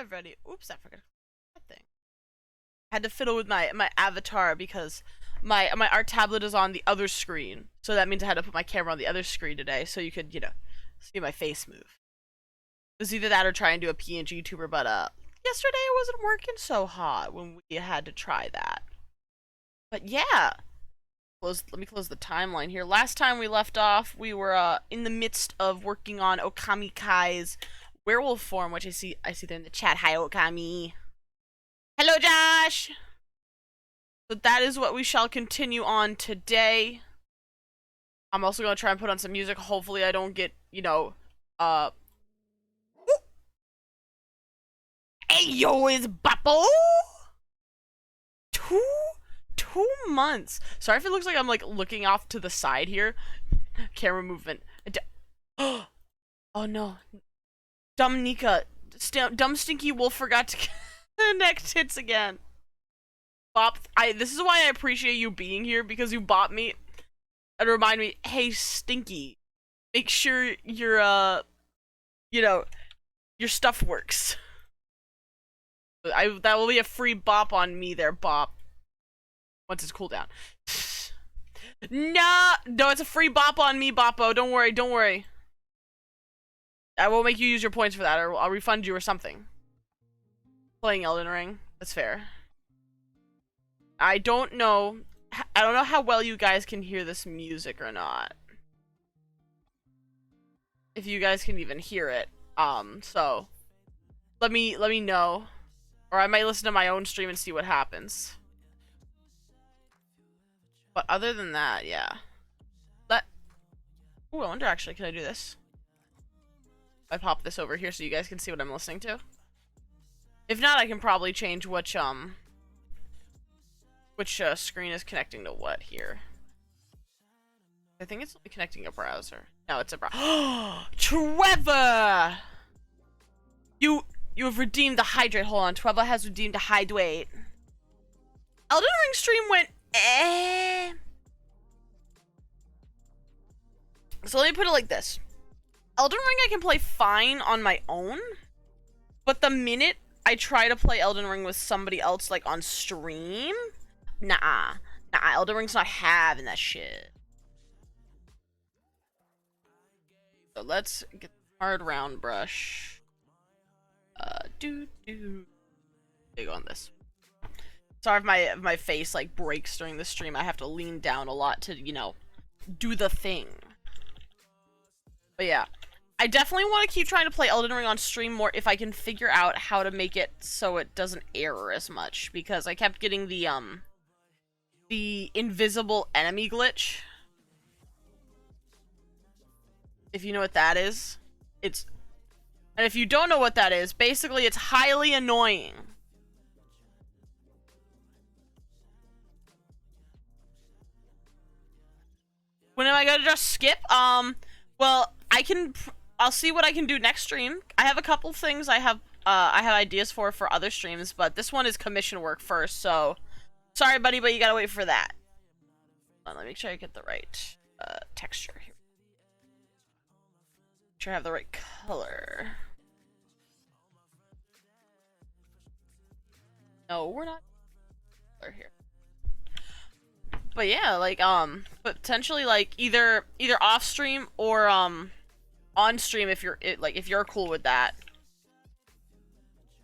already. Oops, I forgot that thing. I had to fiddle with my avatar because my art tablet is on the other screen, so that means I had to put my camera on the other screen today, so you could see my face move. It was either that or try and do a PNG tuber, but yesterday it wasn't working so hot when we had to try that. But yeah, let me close the timeline here. Last time we left off, we were in the midst of working on Okami Kai's werewolf form, which I see there in the chat. Hi, Okami. Hello, Josh. So that is what we shall continue on today. I'm also gonna try and put on some music. Hopefully, I don't get Hey yo, is Bappo? Two months. Sorry if it looks like I'm like looking off to the side here. Camera movement. Oh no. Dumb Nika. Dumb Stinky Wolf forgot to connect hits again. Bop. This is why I appreciate you being here, because you bought me and remind me, hey Stinky, make sure your your stuff works. That will be a free bop on me there, bop. Once it's cooldown. No, it's a free bop on me, Boppo. Don't worry. I won't make you use your points for that, or I'll refund you or something. Playing Elden Ring. That's fair. I don't know how well you guys can hear this music or not. If you guys can even hear it. So let me know. Or I might listen to my own stream and see what happens. But other than that, yeah. Ooh, I wonder actually, can I do this? I pop this over here so you guys can see what I'm listening to. If not, I can probably change which screen is connecting to what here. I think it's only connecting a browser. No, it's a browser. Trevor! You have redeemed the hydrate. Hold on, Trevor has redeemed the hydrate. Elden Ring stream went So let me put it like this. Elden Ring I can play fine on my own, but the minute I try to play Elden Ring with somebody else, like on stream, nah, Elden Ring's not having that shit. So let's get the hard round brush. Big on this. Sorry if my face like breaks during the stream. I have to lean down a lot to, do the thing. But yeah, I definitely want to keep trying to play Elden Ring on stream more if I can figure out how to make it so it doesn't error as much, because I kept getting the invisible enemy glitch. If you know what that is, and if you don't know what that is, basically it's highly annoying. When am I gonna just skip? Well, I'll see what I can do next stream. I have a couple things I have ideas for other streams, but this one is commission work first, so sorry buddy, but you gotta wait for that. Let me make sure I get the right texture here. Make sure I have the right color. No, we're not color here. But yeah, like potentially like either off stream or on stream, if you're cool with that,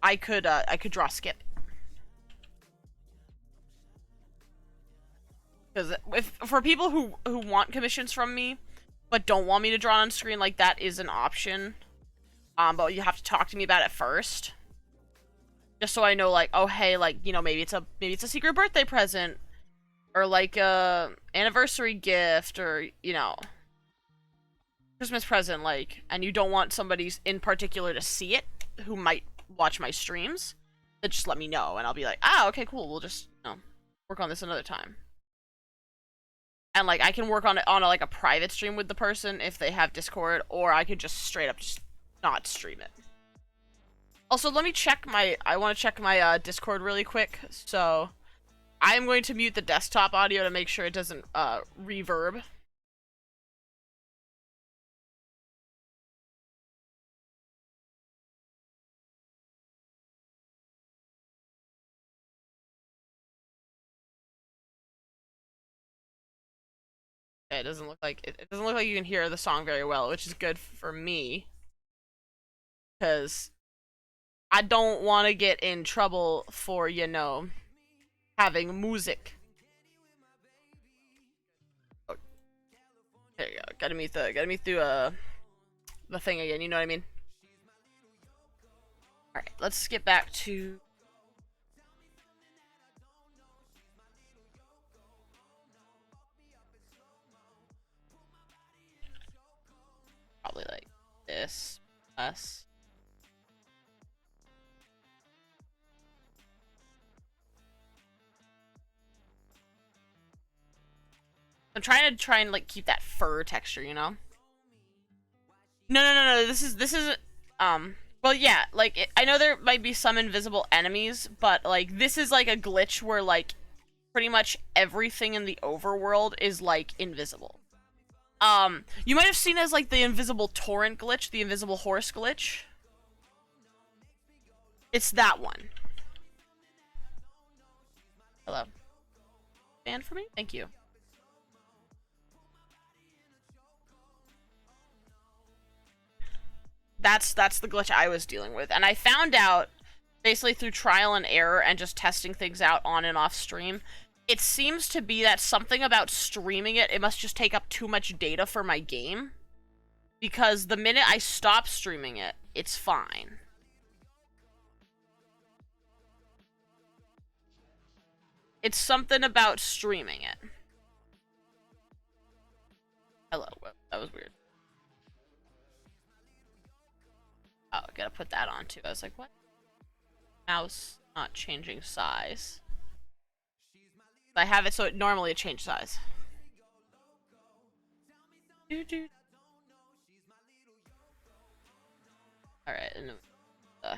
I could draw skip. Because for people who want commissions from me but don't want me to draw on screen, like, that is an option. But you have to talk to me about it first. Just so I know, like, oh hey, like, maybe it's a secret birthday present, or like a anniversary gift, or Christmas present, like, and you don't want somebody in particular to see it who might watch my streams, then just let me know and I'll be like, okay, cool, we'll just work on this another time. And like I can work on it on like a private stream with the person if they have Discord, or I could just straight up just not stream it. Also, let me check I want to check my Discord really quick, so I'm going to mute the desktop audio to make sure it doesn't reverb. Okay, it doesn't look like it doesn't look like you can hear the song very well, which is good for me, because I don't want to get in trouble for, you know, having music. Oh, there you go. Gotta meet through the thing again. You know what I mean? All right, let's get back to. Probably like this, us. I'm trying to like keep that fur texture, you know? No. This is well, yeah, like I know there might be some invisible enemies, but like this is like a glitch where like pretty much everything in the overworld is like invisible. You might have seen as like the invisible torrent glitch, the invisible horse glitch. It's that one. Hello. Ban for me? Thank you. That's the glitch I was dealing with, and I found out basically through trial and error and just testing things out on and off stream. It seems to be that something about streaming it must just take up too much data for my game, because the minute I stop streaming it, it's fine. It's something about streaming it. Hello, that was weird. Oh, I gotta put that on too. I was like, what? Mouse not changing size. I have it so it normally changes size. Alright, and the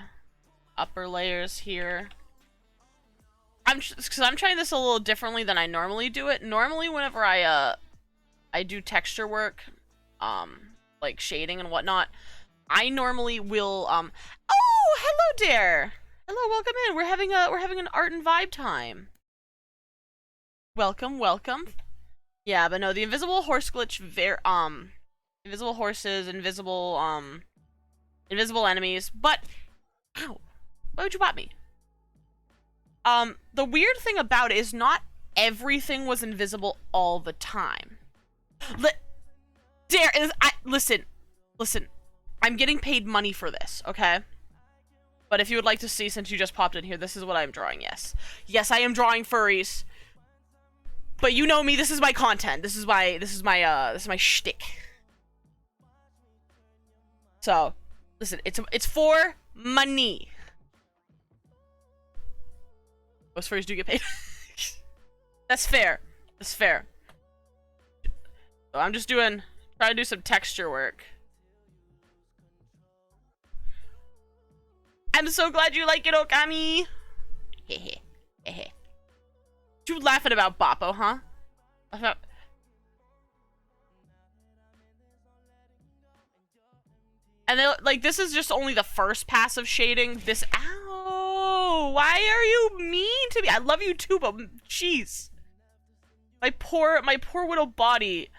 upper layers here. Because I'm trying this a little differently than I normally do it. Normally, whenever I do texture work, like shading and whatnot, I normally will oh, hello there. Hello, welcome in. We're having an art and vibe time. Welcome. Yeah, but no, the invisible horse glitch, invisible horses, invisible enemies, but ow. Why would you bot me? The weird thing about it is not everything was invisible all the time. Listen. I'm getting paid money for this, okay? But if you would like to see, since you just popped in here, this is what I'm drawing, yes. Yes, I am drawing furries. But you know me, this is my content. This is my shtick. So, listen, it's for money. Most furries do get paid. That's fair. That's fair. So I'm just trying to do some texture work. I'm so glad you like it, Okami. Hehe. Hehe. You laughing about Boppo, huh? And then, like, this is just only the first pass of shading. This, ow! Why are you mean to me? I love you too, but jeez, my poor little body.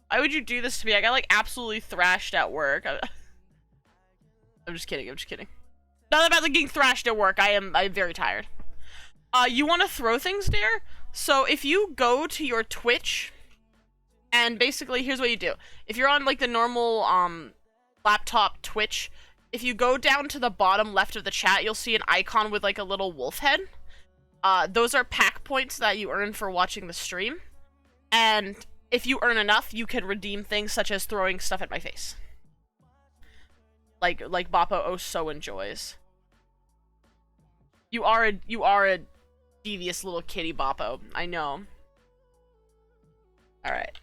Why would you do this to me? I got like absolutely thrashed at work. I'm just kidding. Not about getting thrashed at work. I'm very tired. You want to throw things there? So if you go to your Twitch, and basically here's what you do. If you're on like the normal laptop Twitch, if you go down to the bottom left of the chat, you'll see an icon with like a little wolf head. Those are pack points that you earn for watching the stream. And if you earn enough, you can redeem things such as throwing stuff at my face. Like Boppo oh so enjoys. You are a devious little kitty, Boppo. I know. Alright.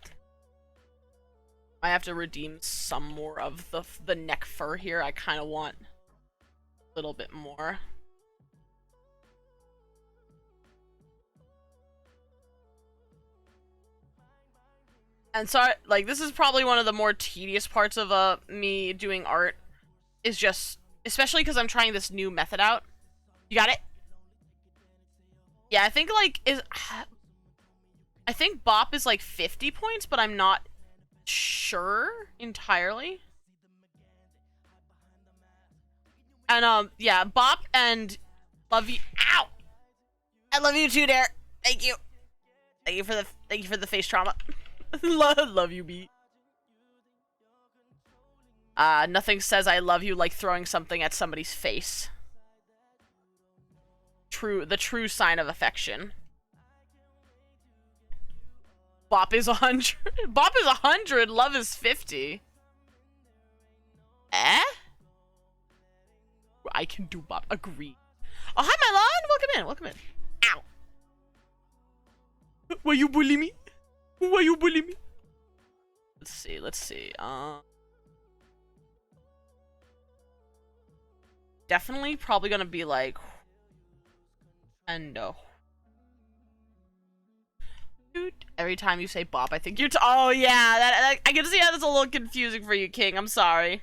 I have to redeem some more of the neck fur here. I kind of want a little bit more. And so, like, this is probably one of the more tedious parts of me doing art. Is just, especially because I'm trying this new method out. You got it? Yeah, I think, like, I think Bop is like 50 points, but I'm not sure entirely. And yeah, Bop and love you. Ow! I love you too, Dare. Thank you. Thank you for the face trauma. Love you, B. Nothing says I love you like throwing something at somebody's face. The true sign of affection. Bop is 100. Bop is 100. Love is 50. Eh? I can do Bop. Agree. Oh, hi, Mylon. Welcome in. Welcome in. Ow. Why you bully me? Why you bully me? Let's see. Let's see. Definitely probably gonna be like... And every time you say Bop, I think you're oh yeah, that I can see how that's a little confusing for you, King. I'm sorry.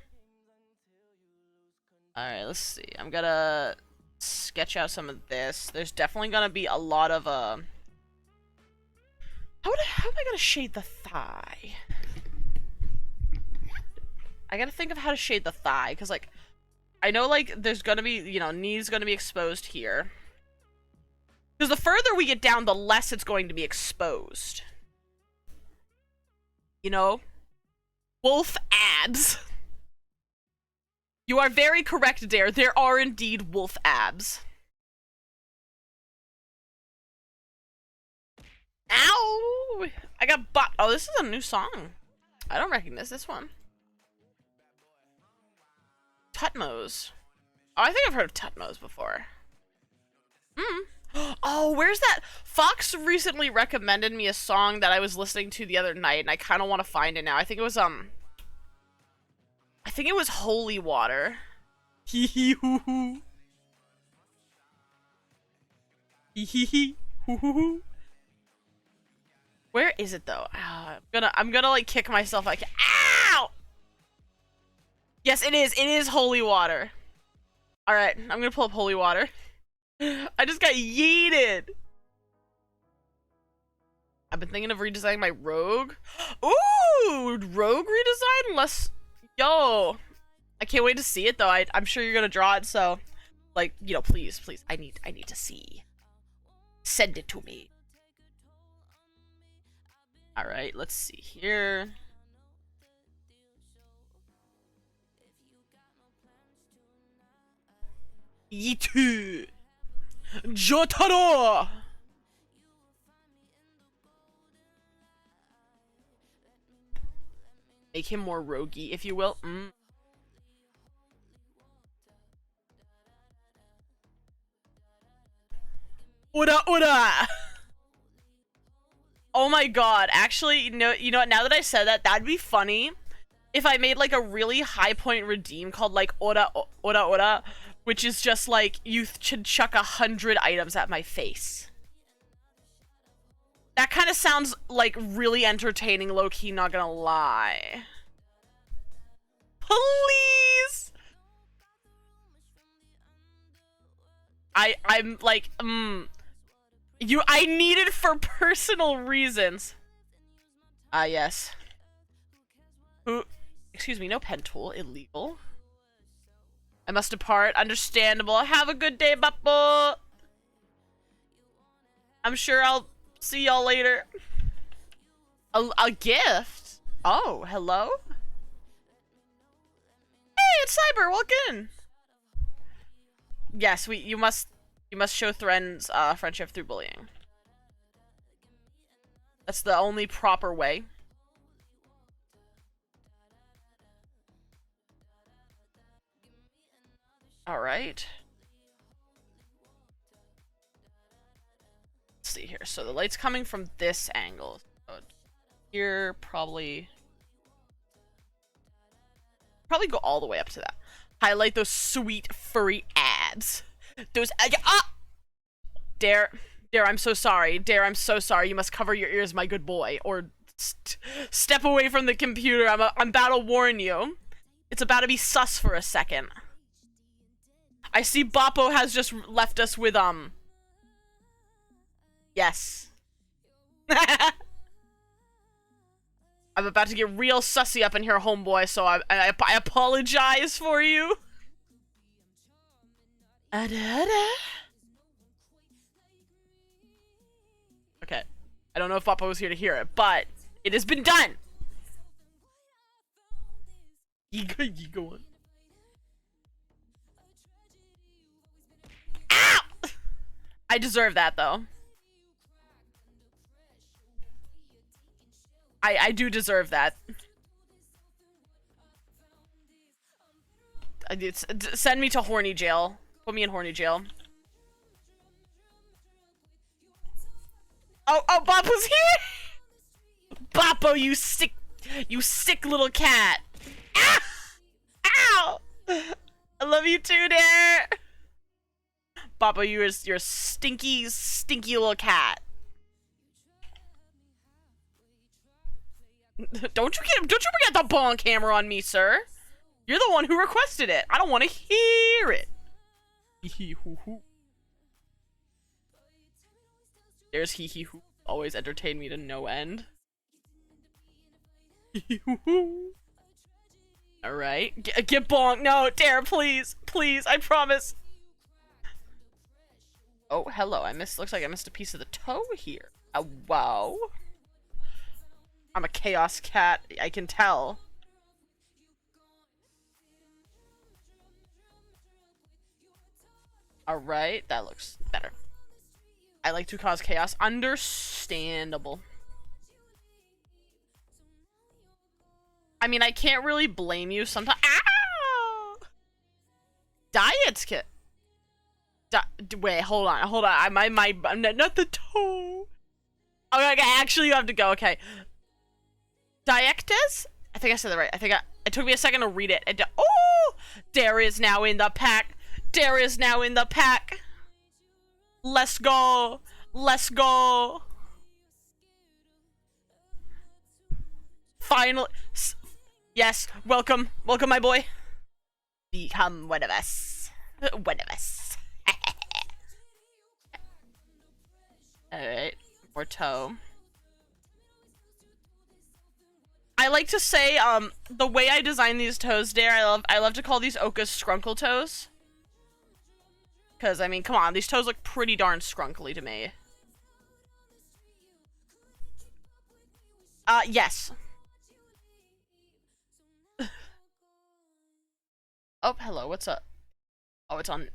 Alright, let's see. I'm gonna sketch out some of this. There's definitely gonna be a lot of how am I gonna shade the thigh? I gotta think of how to shade the thigh, because like I know like there's gonna be, you know, knees gonna be exposed here. Because the further we get down, the less it's going to be exposed. You know? Wolf abs. You are very correct, Dare. There are indeed wolf abs. Ow! I got bot. Oh, this is a new song. I don't recognize this one. Tutmos. Oh, I think I've heard of Tutmos before. Oh, where's that? Fox recently recommended me a song that I was listening to the other night, and I kind of want to find it now. I think it was Holy Water. Hee hee hoo hoo. Hee hee hee hoo hoo hoo. Where is it though? I'm gonna like kick myself like ow. Yes, it is. It is Holy Water. All right, I'm gonna pull up Holy Water. I just got yeeted. I've been thinking of redesigning my Rogue. Ooh, Rogue redesign? Yo, I can't wait to see it though. I'm sure you're gonna draw it, so like, you know, please, I need to see. Send it to me. All right, let's see here. Yitu. Jotaro! Make him more roguey, if you will. Ura ura! Oh my god, actually, you know what, now that I said that, that'd be funny if I made like a really high point redeem called like ora ora ora, which is just like, you should chuck 100 items at my face. That kind of sounds like really entertaining, low-key, not gonna lie. Please! I'm like, I need it for personal reasons. Yes. Excuse me, no pen tool, illegal. I must depart, understandable. Have a good day, Bappo. I'm sure I'll see y'all later. A gift? Oh, hello? Hey, it's Cyber, welcome in. Yes, you must show Thren's friendship through bullying. That's the only proper way. All right. Let's see here. So the light's coming from this angle. So here, probably go all the way up to that. Highlight those sweet furry abs. Those Dare, I'm so sorry. Dare, I'm so sorry. You must cover your ears, my good boy, or step away from the computer. I'm about to warn you. It's about to be sus for a second. I see Boppo has just left us with, yes. I'm about to get real sussy up in here, homeboy, so I apologize for you. Okay. I don't know if Papa was here to hear it, but it has been done. You go on. Ow! I deserve that, though. I do deserve that. Send me to horny jail. Put me in horny jail. Oh, Bop was here! Boppo, you sick little cat. Ah! Ow! I love you too, Dare. Boppo, you're a stinky little cat. Don't you forget the bong camera on me, sir. You're the one who requested it. I don't want to hear it. There's hee hee hoo. Always entertain me to no end. Alright. Get bonk. No, Dare, please. Please, I promise. Oh, hello. Looks like I missed a piece of the toe here. Wow. I'm a chaos cat. I can tell. Alright, that looks better. I like to cause chaos. Understandable. I mean, I can't really blame you sometimes. Ow! Diets kit. Wait, hold on. Not the toe. Okay, actually, you have to go. Okay. Diectes? I think I said that right. It took me a second to read it. Oh! Dare is now in the pack. Dare is now in the pack. Let's go. Let's go. Finally. Yes. Welcome. Welcome, my boy. Become one of us. One of us. Alright. More toe. I like to say, the way I design these toes, Dare, I love to call these Oka's scrunkle toes. Because, I mean, come on, these toes look pretty darn scrunkly to me. Yes. Oh, hello, what's up? Oh, it's on.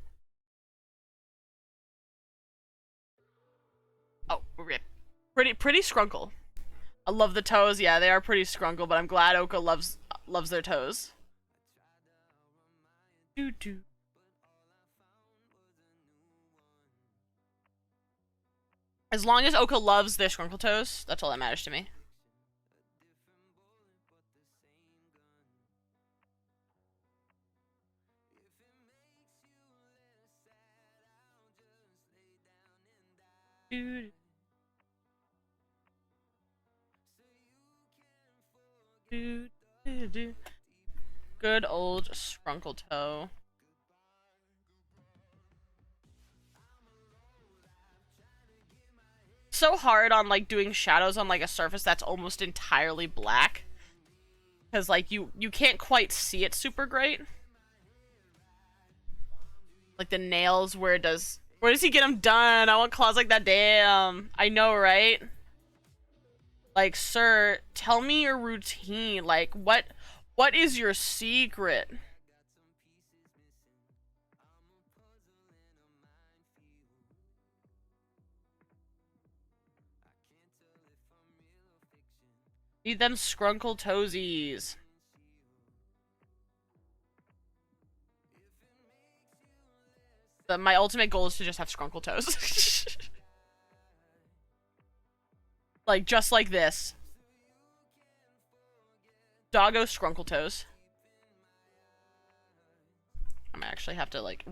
Oh, rip. Pretty scrunkle. I love the toes. Yeah, they are pretty scrunkle, but I'm glad Oka loves their toes. Doo-doo. As long as Oka loves their scrunkle toes, that's all that matters to me. Dude. Good old scrunkle toe. So hard on like doing shadows on like a surface that's almost entirely black, because like you can't quite see it super great. Like the nails, where does he get them done? I want claws like that. Damn, I know, right? Like, sir, tell me your routine. Like, what is your secret? Need them scrunkle toesies. My ultimate goal is to just have scrunkle toes. Like, just like this. Doggo scrunkle toes. I might actually have to, like,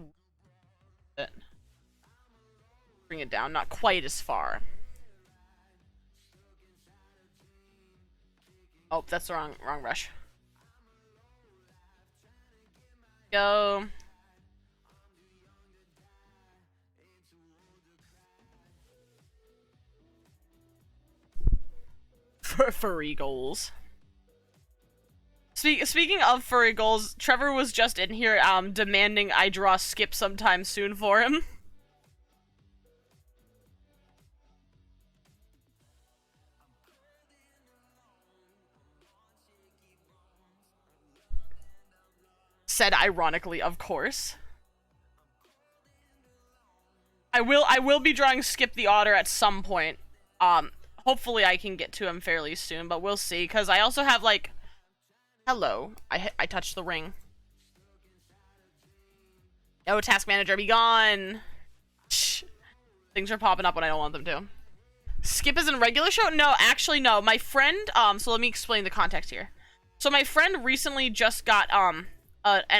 bring it down. Not quite as far. Oh, that's the wrong brush. Go. Furry goals. Speaking of furry goals, Trevor was just in here demanding I draw Skip sometime soon for him. Said ironically, of course. I will be drawing Skip the Otter at some point. Hopefully I can get to him fairly soon, but we'll see, because I also have, like... Hello. I touched the ring. Oh, task manager, be gone! Shh. Things are popping up when I don't want them to. Skip is in a regular show? No, actually, no. My friend, so let me explain the context here. So my friend recently just got, an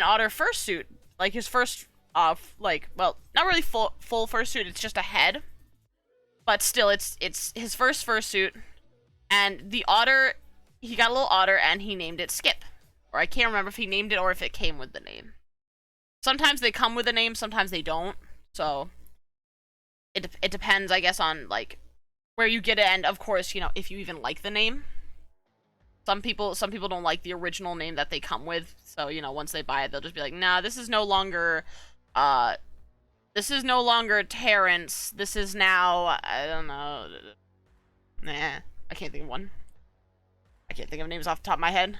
Otter fursuit. Like, his first, like, well, not really full fursuit, it's just a head. But still, it's his first fursuit. And the otter, he got a little otter and he named it Skip. Or I can't remember if he named it or if it came with the name. Sometimes they come with a name, sometimes they don't. So, it depends, I guess, on, like, where you get it, and of course, you know, if you even like the name. Some people don't like the original name that they come with, so, you know, once they buy it, they'll just be like, nah, this is no longer, Terrence, this is now, I don't know, nah, I can't think of one. I can't think of names off the top of my head.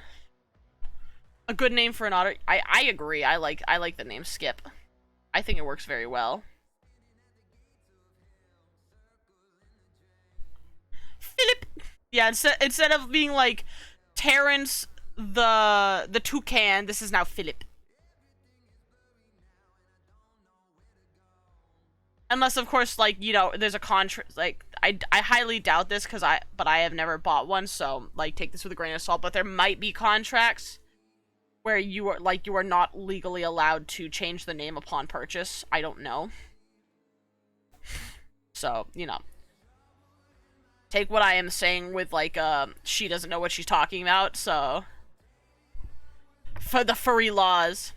A good name for an otter, I agree, I like the name Skip. I think it works very well. Philip! Yeah, instead of being like Terrence the toucan, this is now Philip. Unless, of course, like, you know, there's a contract, like, I highly doubt this, but I have never bought one, so, like, take this with a grain of salt, but there might be contracts where you are not legally allowed to change the name upon purchase. I don't know. So, you know. Take what I am saying with, like, she doesn't know what she's talking about, so... For the furry laws.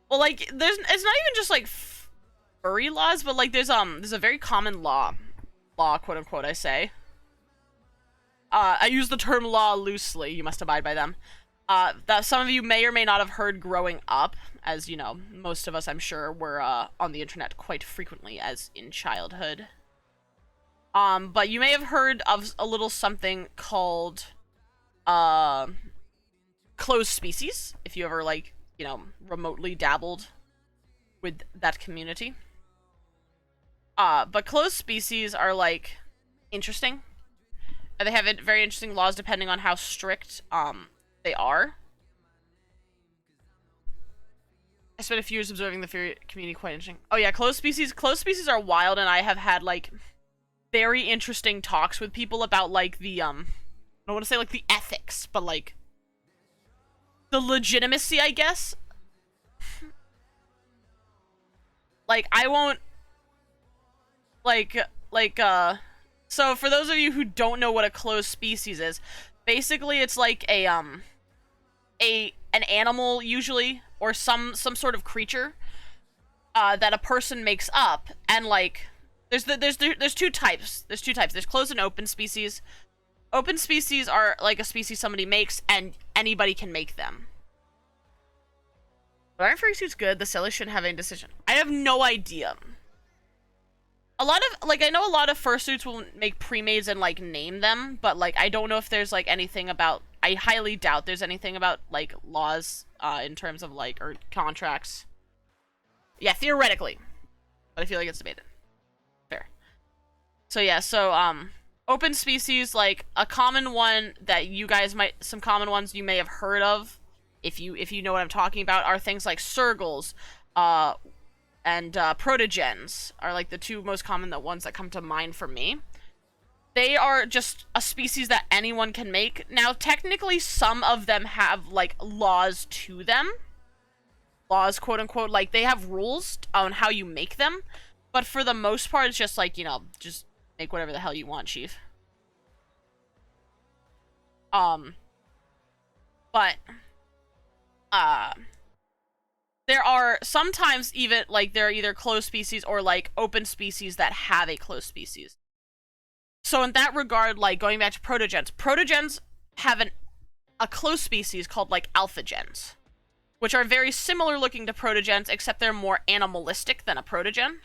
Well, like, it's not even just, like, furry laws, but, like, there's a very common law, quote-unquote, I say. I use the term law loosely, you must abide by them. That some of you may or may not have heard growing up, as, you know, most of us, I'm sure, were, on the internet quite frequently as in childhood. But you may have heard of a little something called, closed species, if you ever, like, you know, remotely dabbled with that community. But closed species are, like, interesting. And they have very interesting laws depending on how strict, they are. I spent a few years observing the furry community, quite interesting. Oh yeah, closed species are wild, and I have had, like, very interesting talks with people about, like, the, I don't want to say, like, the ethics, but, like, the legitimacy, I guess. Like, I won't, so for those of you who don't know what a closed species is, basically it's like an animal, usually, or some sort of creature, that a person makes up, and, like, there's two types. There's closed and open species. Open species are, like, a species somebody makes, and anybody can make them. But aren't fursuits good? The seller shouldn't have any decision. I have no idea. A lot of, like, I know a lot of fursuits will make pre-mades and, like, name them, but, like, I don't know if there's, like, anything about, I highly doubt there's anything about, like, laws, in terms of, like, or contracts. Yeah, theoretically. But I feel like it's debated. Fair. So, yeah, so, open species, like, a common one that you guys might, some common ones you may have heard of, if you know what I'm talking about, are things like Sergals, and Protogens are, like, the two most common ones that come to mind for me. They are just a species that anyone can make. Now, technically, some of them have, like, laws to them. Laws, quote-unquote, like, they have rules on how you make them. But for the most part, it's just, like, you know, just make whatever the hell you want, chief. But, there are sometimes even, like, there are either closed species or, like, open species that have a closed species. So in that regard, like going back to protogens have a close species called like alphagens, which are very similar looking to protogens, except they're more animalistic than a protogen.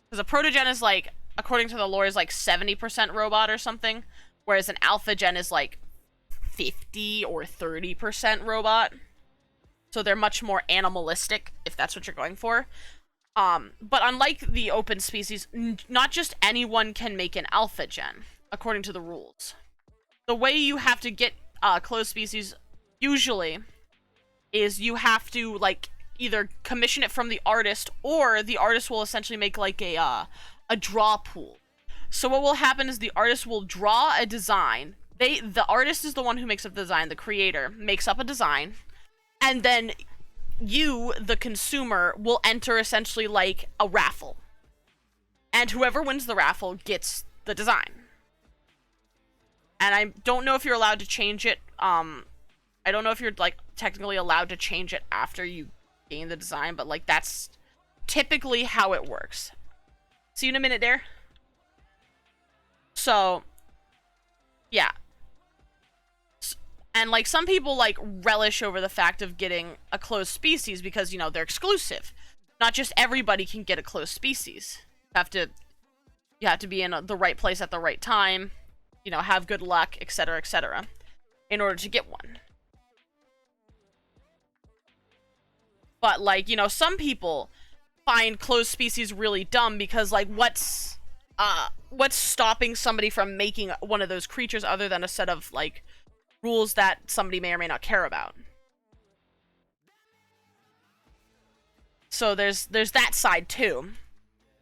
Because a protogen is like, according to the lore, is like 70% robot or something, whereas an alphagen is like 50 or 30% robot. So they're much more animalistic, if that's what you're going for. But unlike the open species, not just anyone can make an alphagen, according to the rules. The way you have to get closed species, usually, is you have to, like, either commission it from the artist, or the artist will essentially make, like, a draw pool. So what will happen is the artist will draw a design. The artist is the one who makes up the design. The creator makes up a design, and then you, the consumer, will enter essentially like a raffle. And whoever wins the raffle gets the design. And I don't know if you're allowed to change it. I don't know if you're like technically allowed to change it after you gain the design, but like that's typically how it works. See you in a minute there. So, yeah. And, like, some people, like, relish over the fact of getting a closed species because, you know, they're exclusive. Not just everybody can get a closed species. You have to be in the right place at the right time, you know, have good luck, etc., in order to get one. But, like, you know, some people find closed species really dumb because, like, what's stopping somebody from making one of those creatures other than a set of, like, rules that somebody may or may not care about. So there's that side too.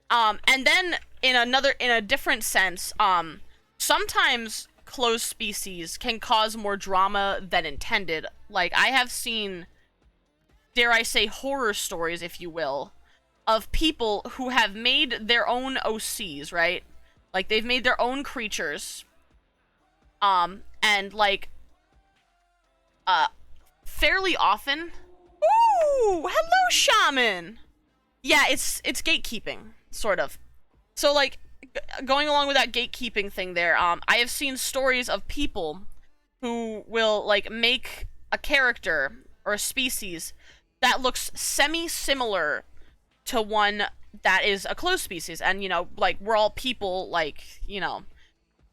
And then in a different sense, sometimes closed species can cause more drama than intended. Like, I have seen, dare I say, horror stories, if you will, of people who have made their own OCs, right? Like, they've made their own creatures, and like, fairly often. Ooh, hello, shaman. Yeah, it's gatekeeping, sort of. So, like, going along with that gatekeeping thing there, I have seen stories of people who will, like, make a character or a species that looks semi-similar to one that is a closed species. And, you know, like, we're all people, like, you know,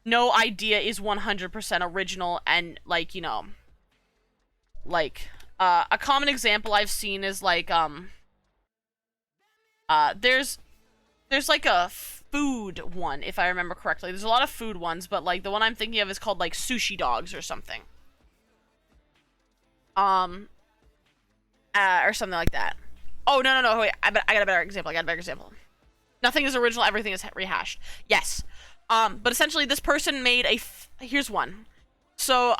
no idea is 100% original, and, like, you know, like, a common example I've seen is, like, there's like a food one, if I remember correctly. There's a lot of food ones, but, like, the one I'm thinking of is called, like, sushi dogs or something. Or something like that. Oh, no, wait, I got a better example. Nothing is original, everything is rehashed. Yes. But essentially this person made here's one. So,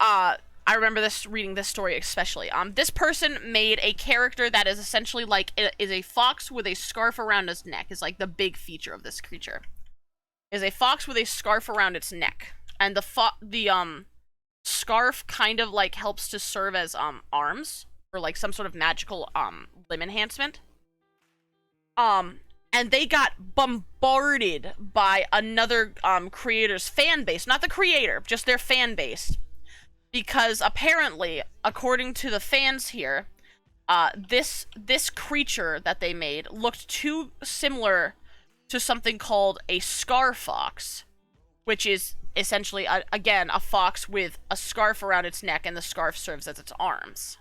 I remember reading this story especially. This person made a character that is essentially like, is a fox with a scarf around its neck, is like the big feature of this creature. Is a fox with a scarf around its neck. And the scarf kind of like helps to serve as arms, or like some sort of magical limb enhancement. And they got bombarded by another creator's fan base, not the creator, just their fan base. Because apparently, according to the fans here, this creature that they made looked too similar to something called a scar fox, which is essentially, again, a fox with a scarf around its neck, and the scarf serves as its arms.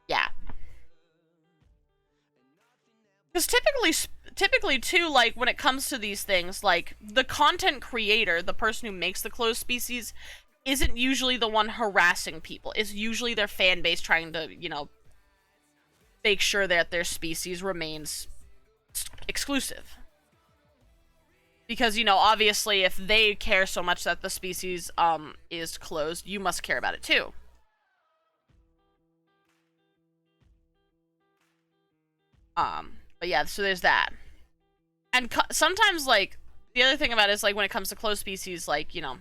Yeah. Because typically too, like, when it comes to these things, like, the content creator, the person who makes the closed species, isn't usually the one harassing people. It's usually their fan base trying to, you know, make sure that their species remains exclusive. Because, you know, obviously, if they care so much that the species is closed, you must care about it too. But yeah, so there's that. And sometimes, like, the other thing about it is, like, when it comes to closed species, like, you know,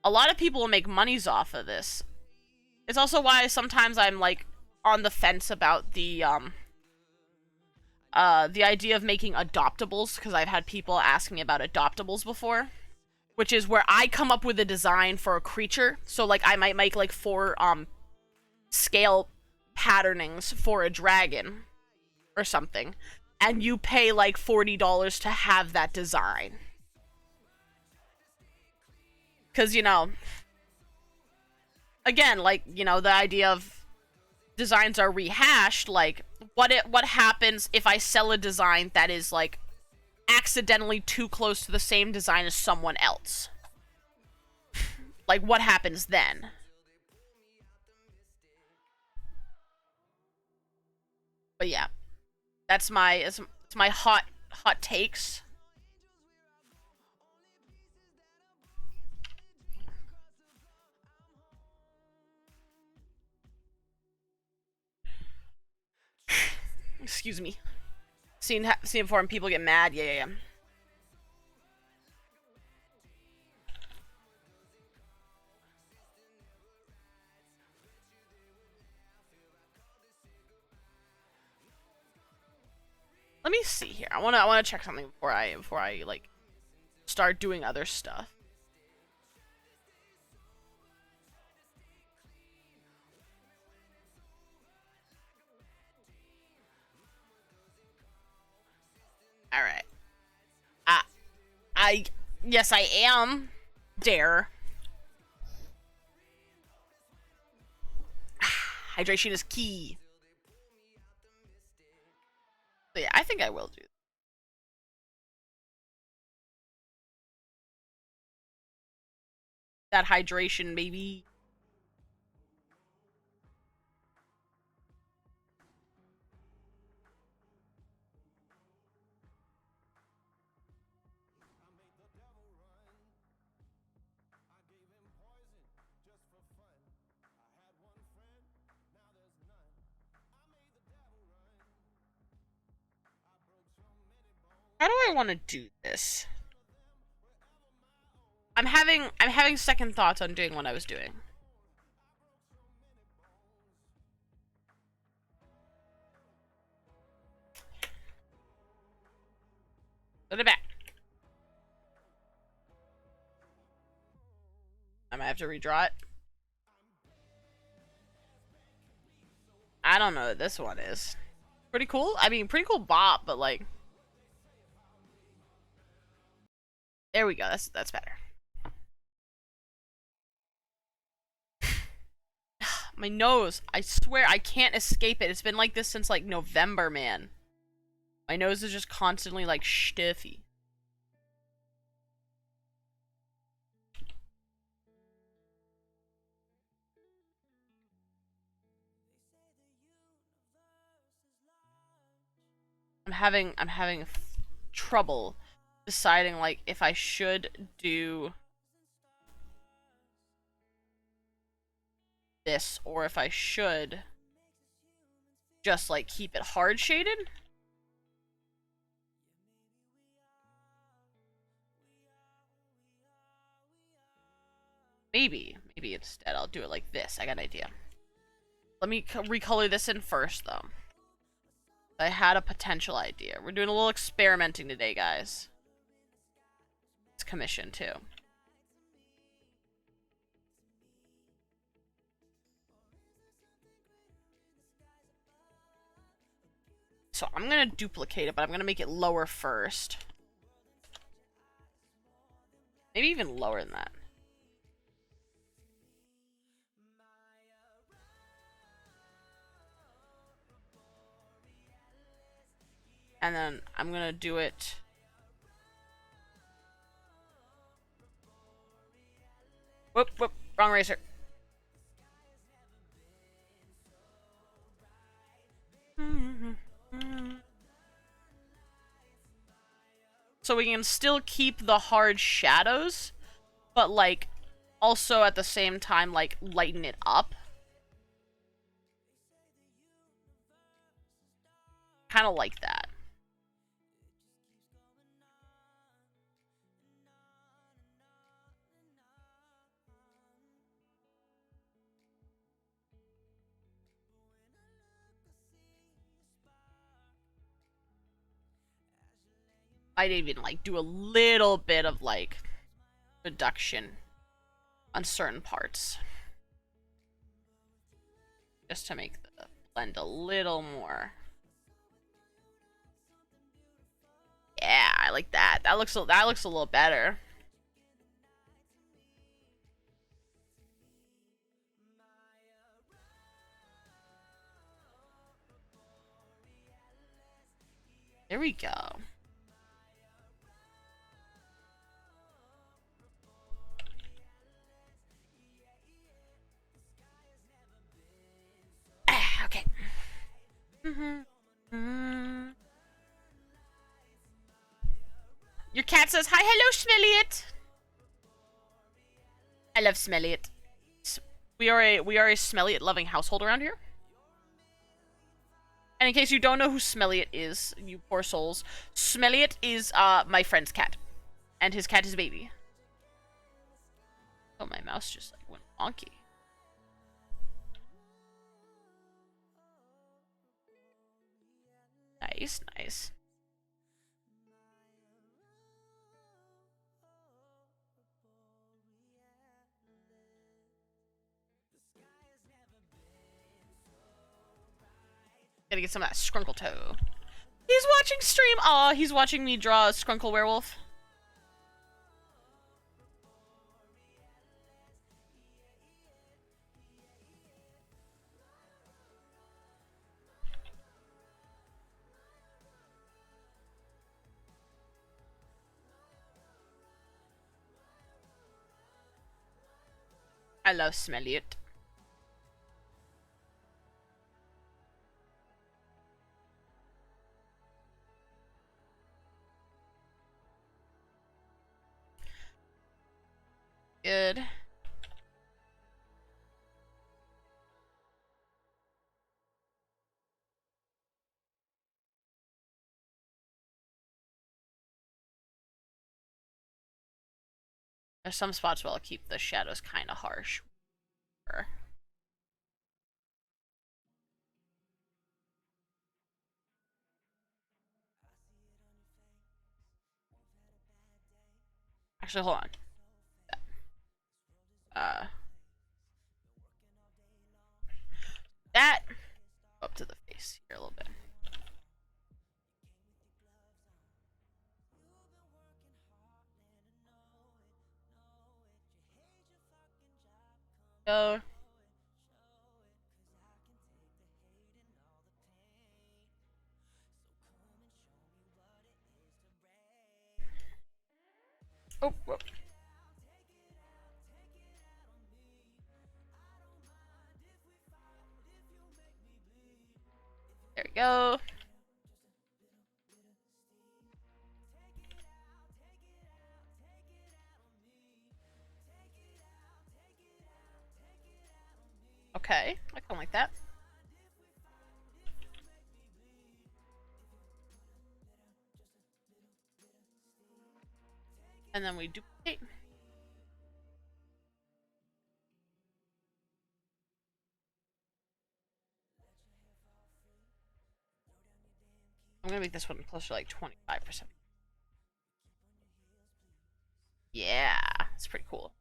a lot of people will make monies off of this. It's also why sometimes I'm, like, on the fence about the the idea of making adoptables, because I've had people ask me about adoptables before, which is where I come up with a design for a creature. So like I might make like 4 scale patternings for a dragon or something, and you pay like $40 to have that design. Because, you know, again, like, you know, the idea of designs are rehashed. Like, what happens if I sell a design that is like accidentally too close to the same design as someone else? Like, what happens then? But yeah, that's my it's my hot takes. Excuse me. Seen before and people get mad. Yeah. Let me see here. I wanna check something before I like start doing other stuff. All right. I yes I am. Dare. Hydration is key. So yeah, I think I will do that hydration, maybe. How do I want to do this? I'm having second thoughts on doing what I was doing. Put it back. I might have to redraw it. I don't know what this one is. Pretty cool. I mean, pretty cool bop, but like, there we go. That's better. My nose. I swear I can't escape it. It's been like this since like November, man. My nose is just constantly like stiffy. I'm having trouble deciding like if I should do this or if I should just like keep it hard shaded. Maybe instead I'll do it like this. I got an idea. Let me recolor this in first though. I had a potential idea. We're doing a little experimenting today, guys. It's commission too. So I'm gonna duplicate it, but I'm gonna make it lower first. Maybe even lower than that. And then I'm gonna do it. Whoop, wrong eraser. So we can still keep the hard shadows, but like also at the same time like lighten it up. Kind of like that. I'd even like do a little bit of like reduction on certain parts just to make the blend a little more. Yeah, I like that. That looks a little better. There we go. Okay. Your cat says, "Hi, hello, Smelliot." I love Smelliot. We are a Smelliot loving household around here. And in case you don't know who Smelliot is, you poor souls, Smelliot is my friend's cat, and his cat is a baby. Oh, my mouse just like went wonky. Nice, nice. Gotta get some of that Skrunkle Toe. He's watching stream. Aw, he's watching me draw a Skrunkle werewolf. I love Smelliot. Good. There's some spots where I'll keep the shadows kind of harsh. Actually, hold on. That up to the face here a little bit. Go. Oh, whoa. There we go. Okay, I kind of like that. And then we duplicate. I'm gonna make this one closer to like 25%. Yeah, it's pretty cool.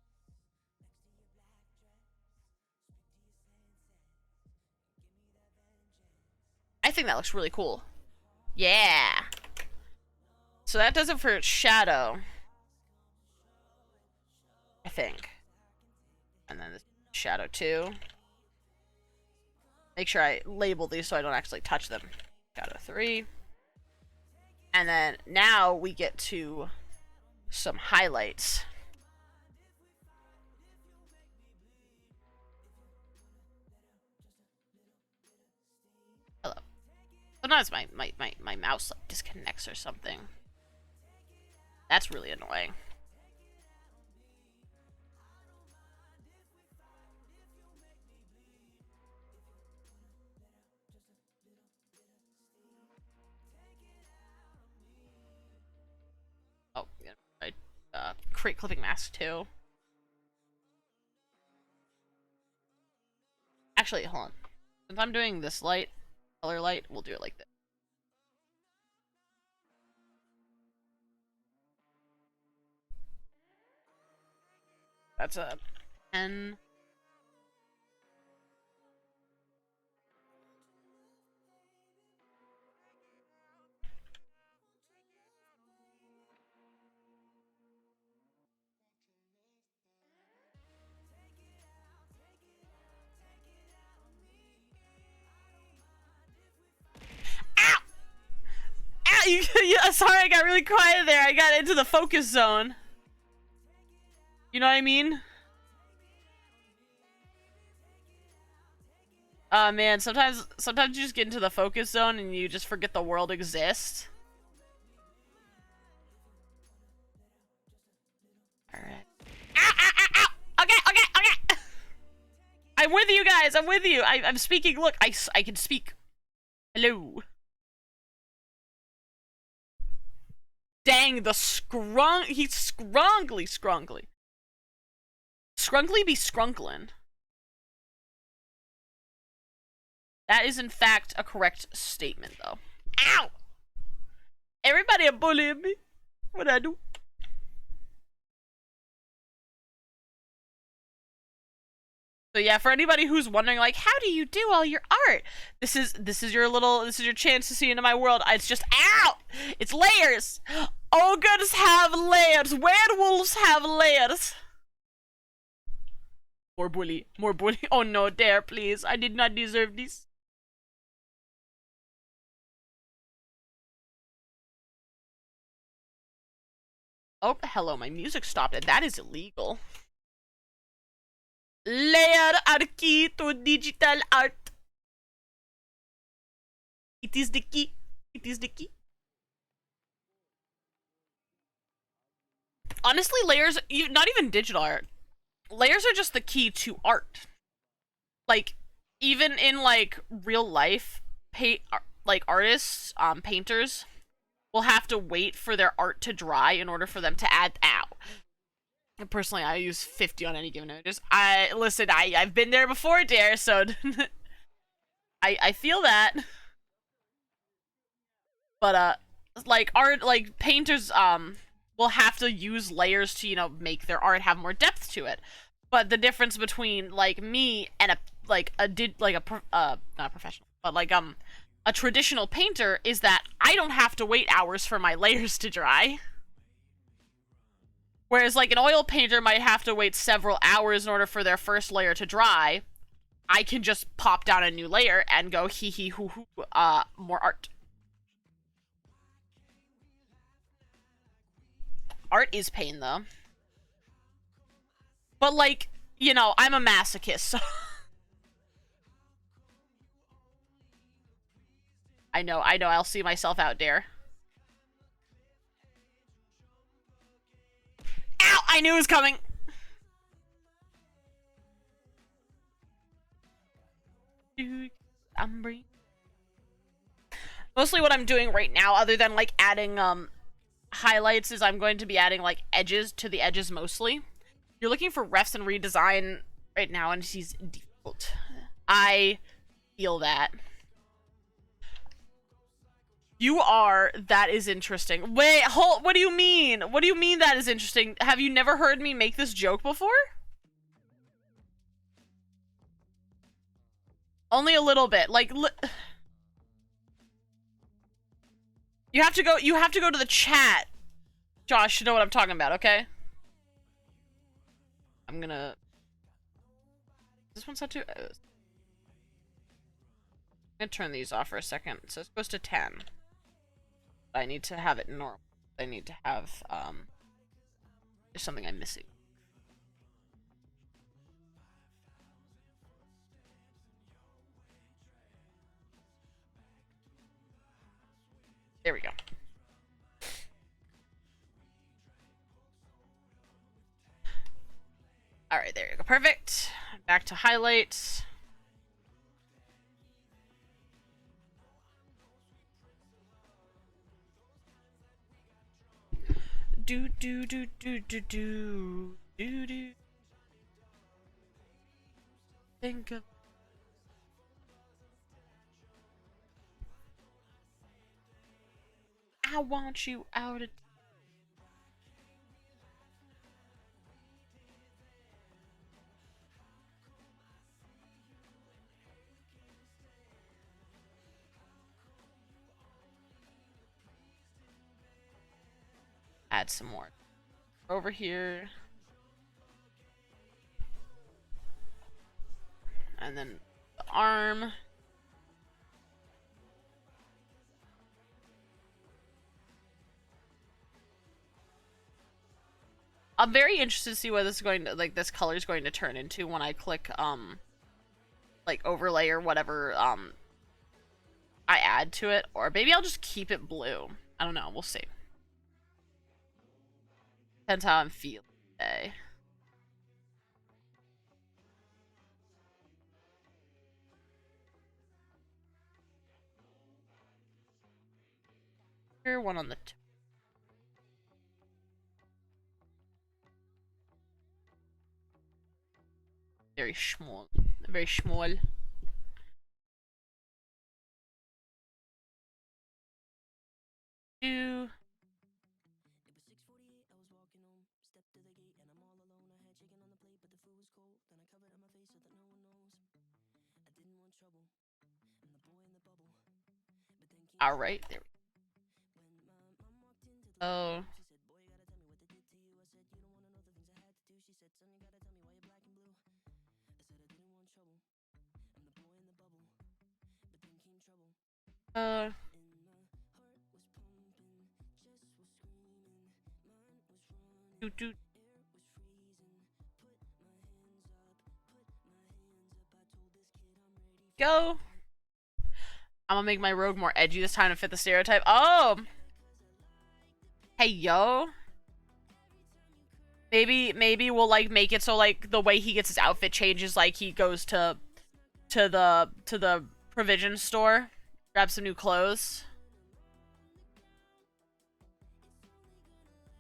I think that looks really cool. Yeah. So that does it for shadow. I think. And then the shadow too. Make sure I label these so I don't actually touch them. Shadow 3. And then now we get to some highlights. Hello. Sometimes my mouse like disconnects or something. That's really annoying. Oh, yeah. I create clipping mask too. Actually, hold on. Since I'm doing this light, color light, we'll do it like this. That's a 10. Ow! Ow! Yeah, sorry, I got really quiet there. I got into the focus zone. You know what I mean? Man, sometimes you just get into the focus zone and you just forget the world exists. Alright. Ow, ow, ow, ow! Okay, okay, okay! I'm with you guys, I'm with you! I'm speaking, look, I can speak. Hello. Dang, the he's scrungly. Scrunkly be scrunklin'. That is, in fact, a correct statement, though. Ow! Everybody a bullying me. What'd I do? So yeah, for anybody who's wondering, like, how do you do all your art? This is your chance to see into my world. It's just, ow! It's layers! Ogres have layers! Werewolves have layers! More bully. More bully. Oh no, dare, please. I did not deserve this. Oh, hello, my music stopped, and that is illegal. Layer are key to digital art. It is the key. It is the key. Honestly, layers, not even digital art. Layers are just the key to art. Like, even in, like, real life, like, artists, painters, will have to wait for their art to dry in order for them to add, ow. Personally, I use 50 on any given image. I've been there before, Dare, so I feel that. But like painters will have to use layers to, you know, make their art have more depth to it. But the difference between like me and not a professional, but like a traditional painter is that I don't have to wait hours for my layers to dry. Whereas, like, an oil painter might have to wait several hours in order for their first layer to dry. I can just pop down a new layer and go hee hee hoo hoo, more art. Art is pain, though. But, like, you know, I'm a masochist, so... I know, I'll see myself out there. Ow! I knew it was coming! I'm breathing. Mostly what I'm doing right now, other than, like, adding, highlights, is I'm going to be adding, like, edges to the edges mostly. You're looking for refs and redesign right now, and she's default. I feel that. You are. That is interesting. Wait, hold. What do you mean? What do you mean that is interesting? Have you never heard me make this joke before? Only a little bit. Like, you have to go. You have to go to the chat, Josh, to know what I'm talking about. Okay. I'm gonna. This one's not too. I'm gonna turn these off for a second. So it goes to 10. I need to have it normal. I need to have, there's something I'm missing. There we go. Alright, there you go. Perfect. Back to highlights. Do do do do do do do do. Think of. I want you out of. Add some more over here. And then the arm. I'm very interested to see what this is going to, like, this color is going to turn into when I click, like, overlay or whatever, I add to it. Or maybe I'll just keep it blue. I don't know. We'll see. Depends how I'm feeling today. Here, one on the very small. Very small. Two. Alright, there we go. Oh. Doot doot. Go. I'm gonna make my rogue more edgy this time to fit the stereotype. Oh! Hey, yo. Maybe we'll, like, make it so, like, the way he gets his outfit changes, like, he goes to the provision store, grab some new clothes.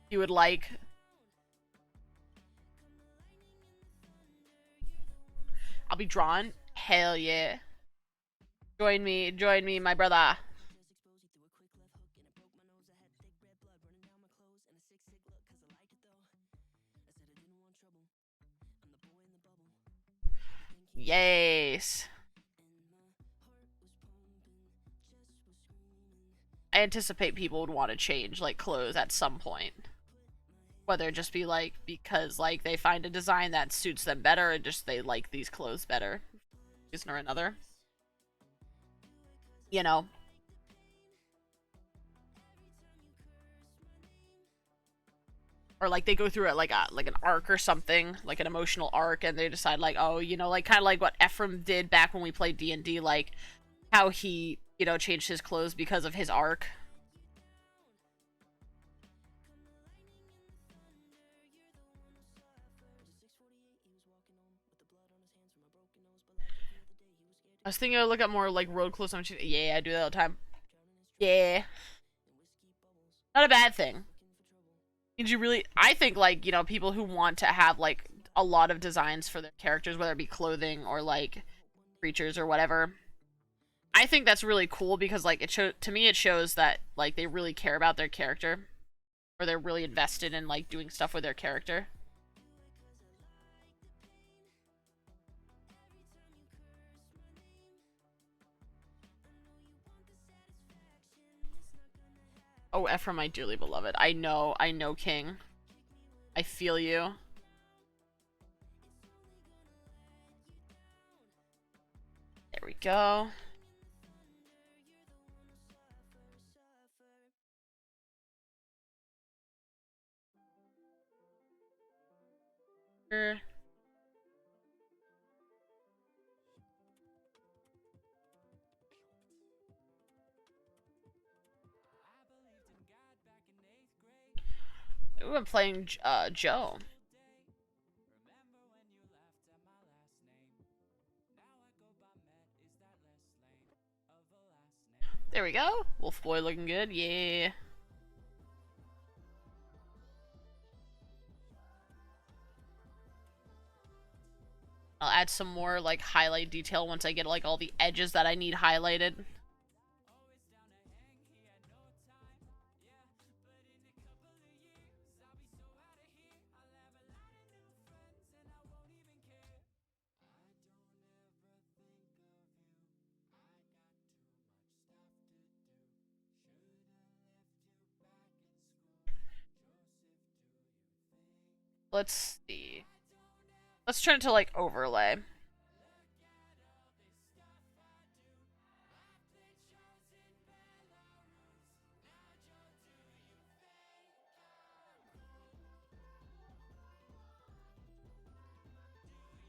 You would like. I'll be drawn. Hell yeah. Join me, my brother. Yes. I anticipate people would want to change, like, clothes at some point. Whether it just be, like, because, like, they find a design that suits them better, or just they like these clothes better. Reason or another. You know. Or, like, they go through it like an arc or something, like an emotional arc, and they decide, like, oh, you know, like, kind of like what Ephraim did back when we played D&D, like, how he, you know, changed his clothes because of his arc. I was thinking I'd look at more, like, road clothes. Yeah, I do that all the time. Yeah. Not a bad thing. Means you really, I think, like, you know, people who want to have, like, a lot of designs for their characters, whether it be clothing or, like, creatures or whatever, I think that's really cool because, like, to me it shows that, like, they really care about their character, or they're really invested in, like, doing stuff with their character. Oh, Ephraim, my dearly beloved. I know, King. I feel you. There we go. Here. Ooh, I'm playing Joe. There we go. Wolf boy looking good. Yeah. I'll add some more, like, highlight detail once I get, like, all the edges that I need highlighted. let's see. Let's turn it to like overlay.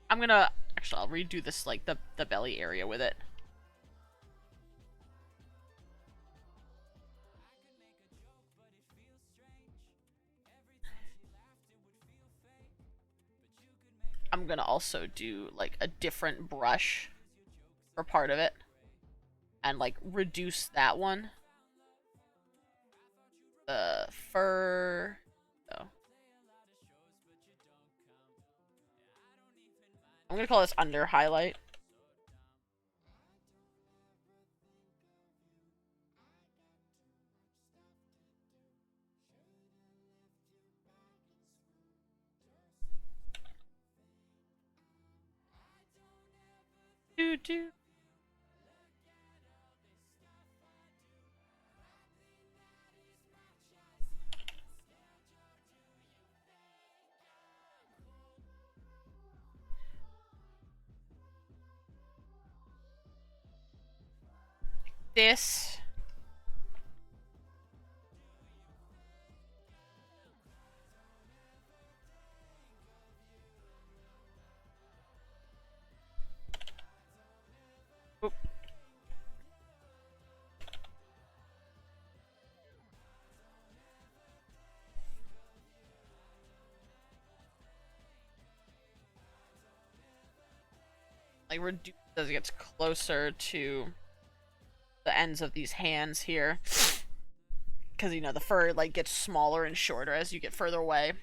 I'm gonna actually I'll redo this like the belly area with it. I'm gonna also do like a different brush for part of it and like reduce that one. The fur. Oh. I'm gonna call this under highlight. Do do. This. Oop. Like reduce as it gets closer to the ends of these hands here. Because, you know, the fur, like, gets smaller and shorter as you get further away.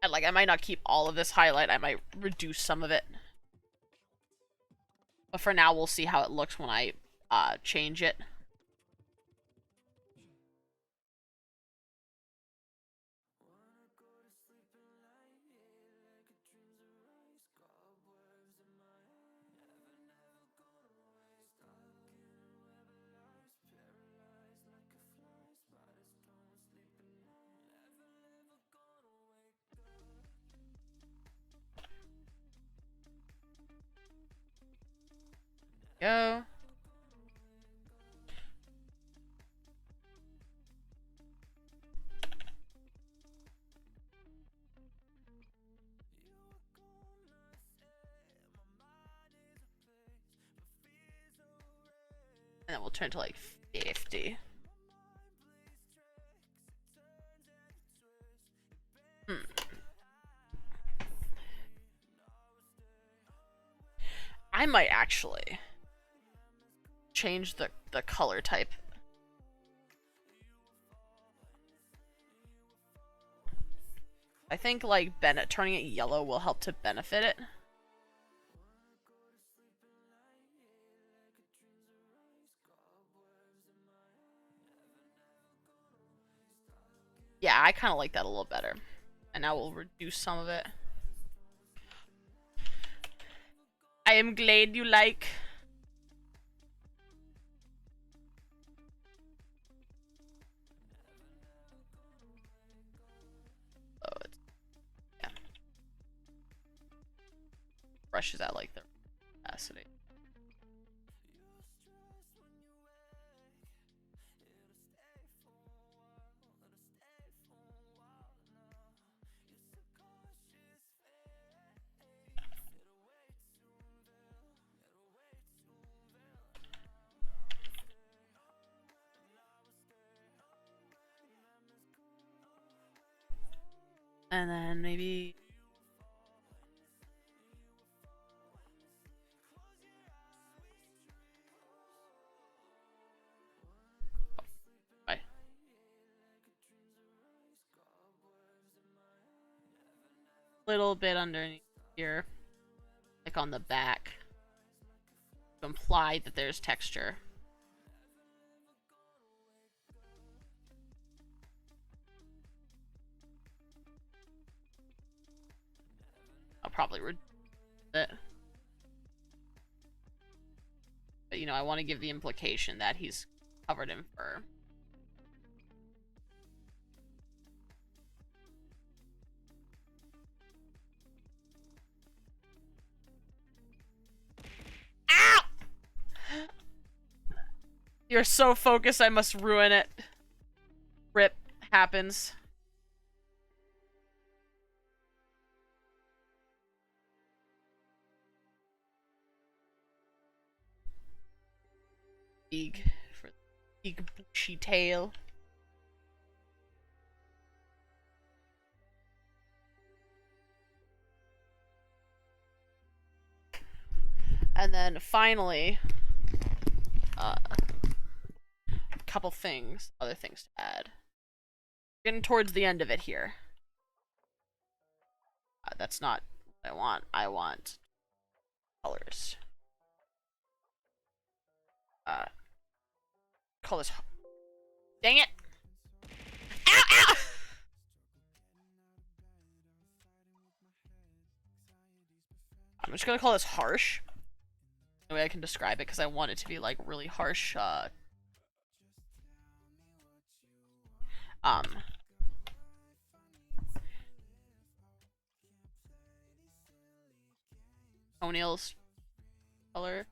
And, like, I might not keep all of this highlight. I might reduce some of it. But for now, we'll see how it looks when I change it. Go. And then we'll turn to like 50. I might actually change the color type. I think like turning it yellow will help to benefit it. Yeah, I kind of like that a little better. And now we'll reduce some of it. I am glad you like. Oh, it's yeah. Brushes out like the opacity. And then maybe bye. Little bit underneath here, like on the back, to imply that there's texture. probably reduce it. But, you know, I want to give the implication that he's covered in fur. Ow! You're so focused, I must ruin it. Rip. Happens. Big. For big bushy tail. And then finally, a couple things, other things to add. Getting towards the end of it here. That's not what I want. I want colors. Colors. Dang it! Ow! Ow! I'm just gonna call this harsh. The way I can describe it, because I want it to be like really harsh. Toenails color.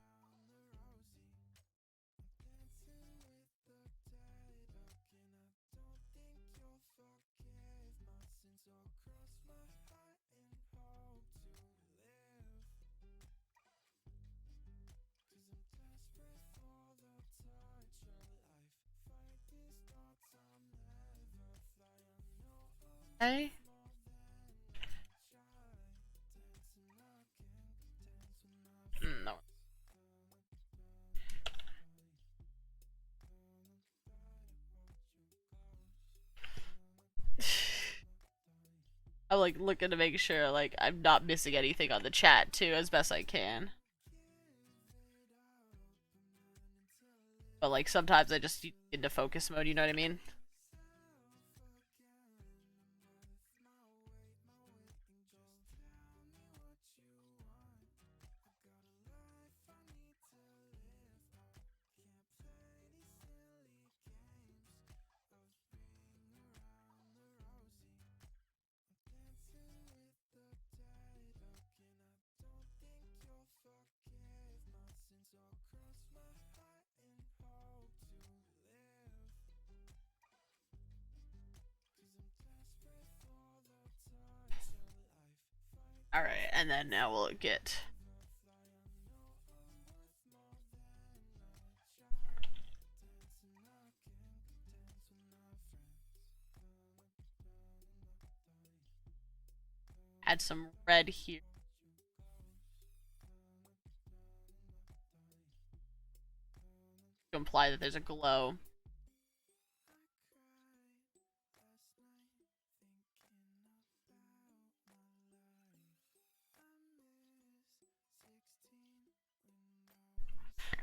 Okay. No. I'm like looking to make sure like I'm not missing anything on the chat too as best I can. But like sometimes I just get into focus mode, you know what I mean? Alright, and then now we'll get add some red here. To imply that there's a glow.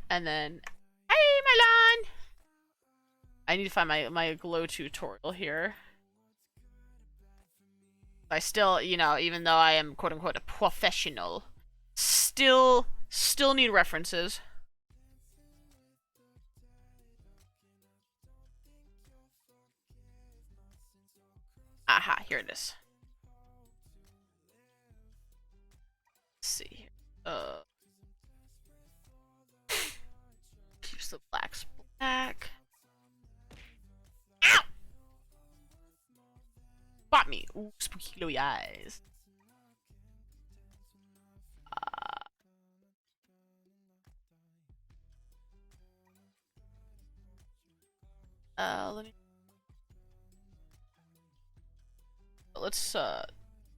And then, hey Milan! I need to find my glow tutorial here. I still, you know, even though I am quote unquote a professional, still need references. Aha, here it is. Let's see here. Keeps the blacks black. Ow! Bought me. Ooh, spooky glowy eyes. Let me. Let's try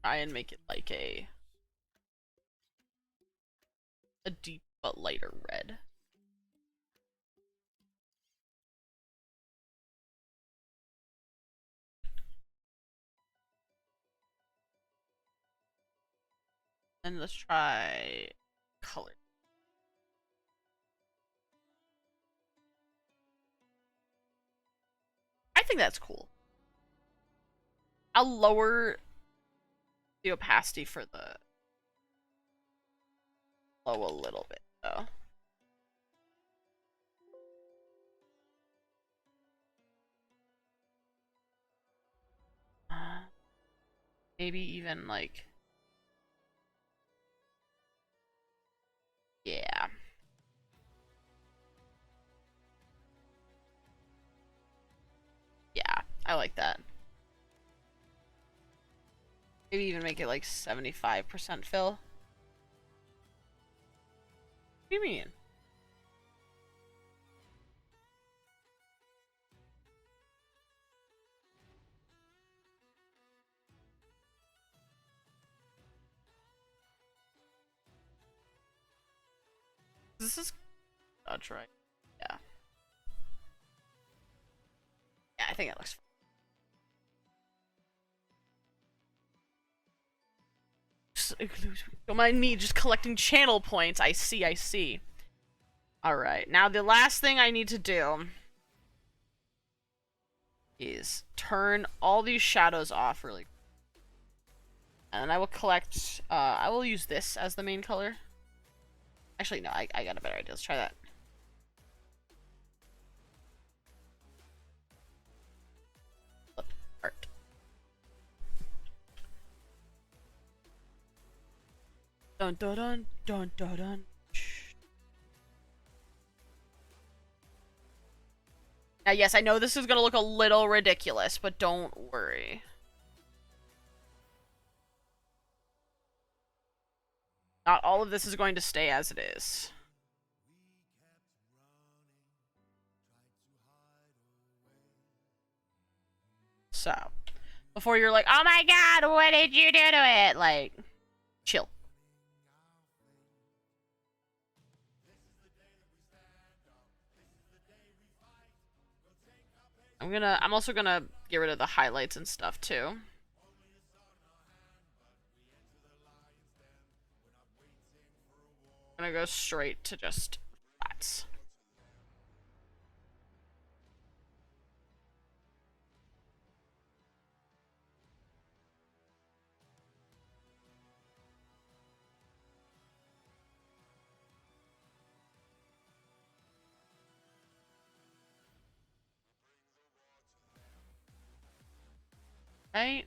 and make it like a deep but lighter red. And let's try color. I think that's cool. I'll lower the opacity for the low a little bit though. Maybe even like, yeah. Yeah, I like that. Maybe even make it like 75% fill. What do you mean? This is Dodge, right? Yeah. Yeah, I think it looks fine. Don't mind me just collecting channel points. I see, I see. Alright, now the last thing I need to do is turn all these shadows off really. And I will collect, I will use this as the main color. Actually, no, I got a better idea. Let's try that. Flip art. Dun dun dun dun dun dun. Now, yes, I know this is gonna look a little ridiculous, but don't worry. Not all of this is going to stay as it is. So, before you're like, oh my god, what did you do to it? Like, chill. I'm also gonna get rid of the highlights and stuff too. I'm gonna go straight to just flats. Right?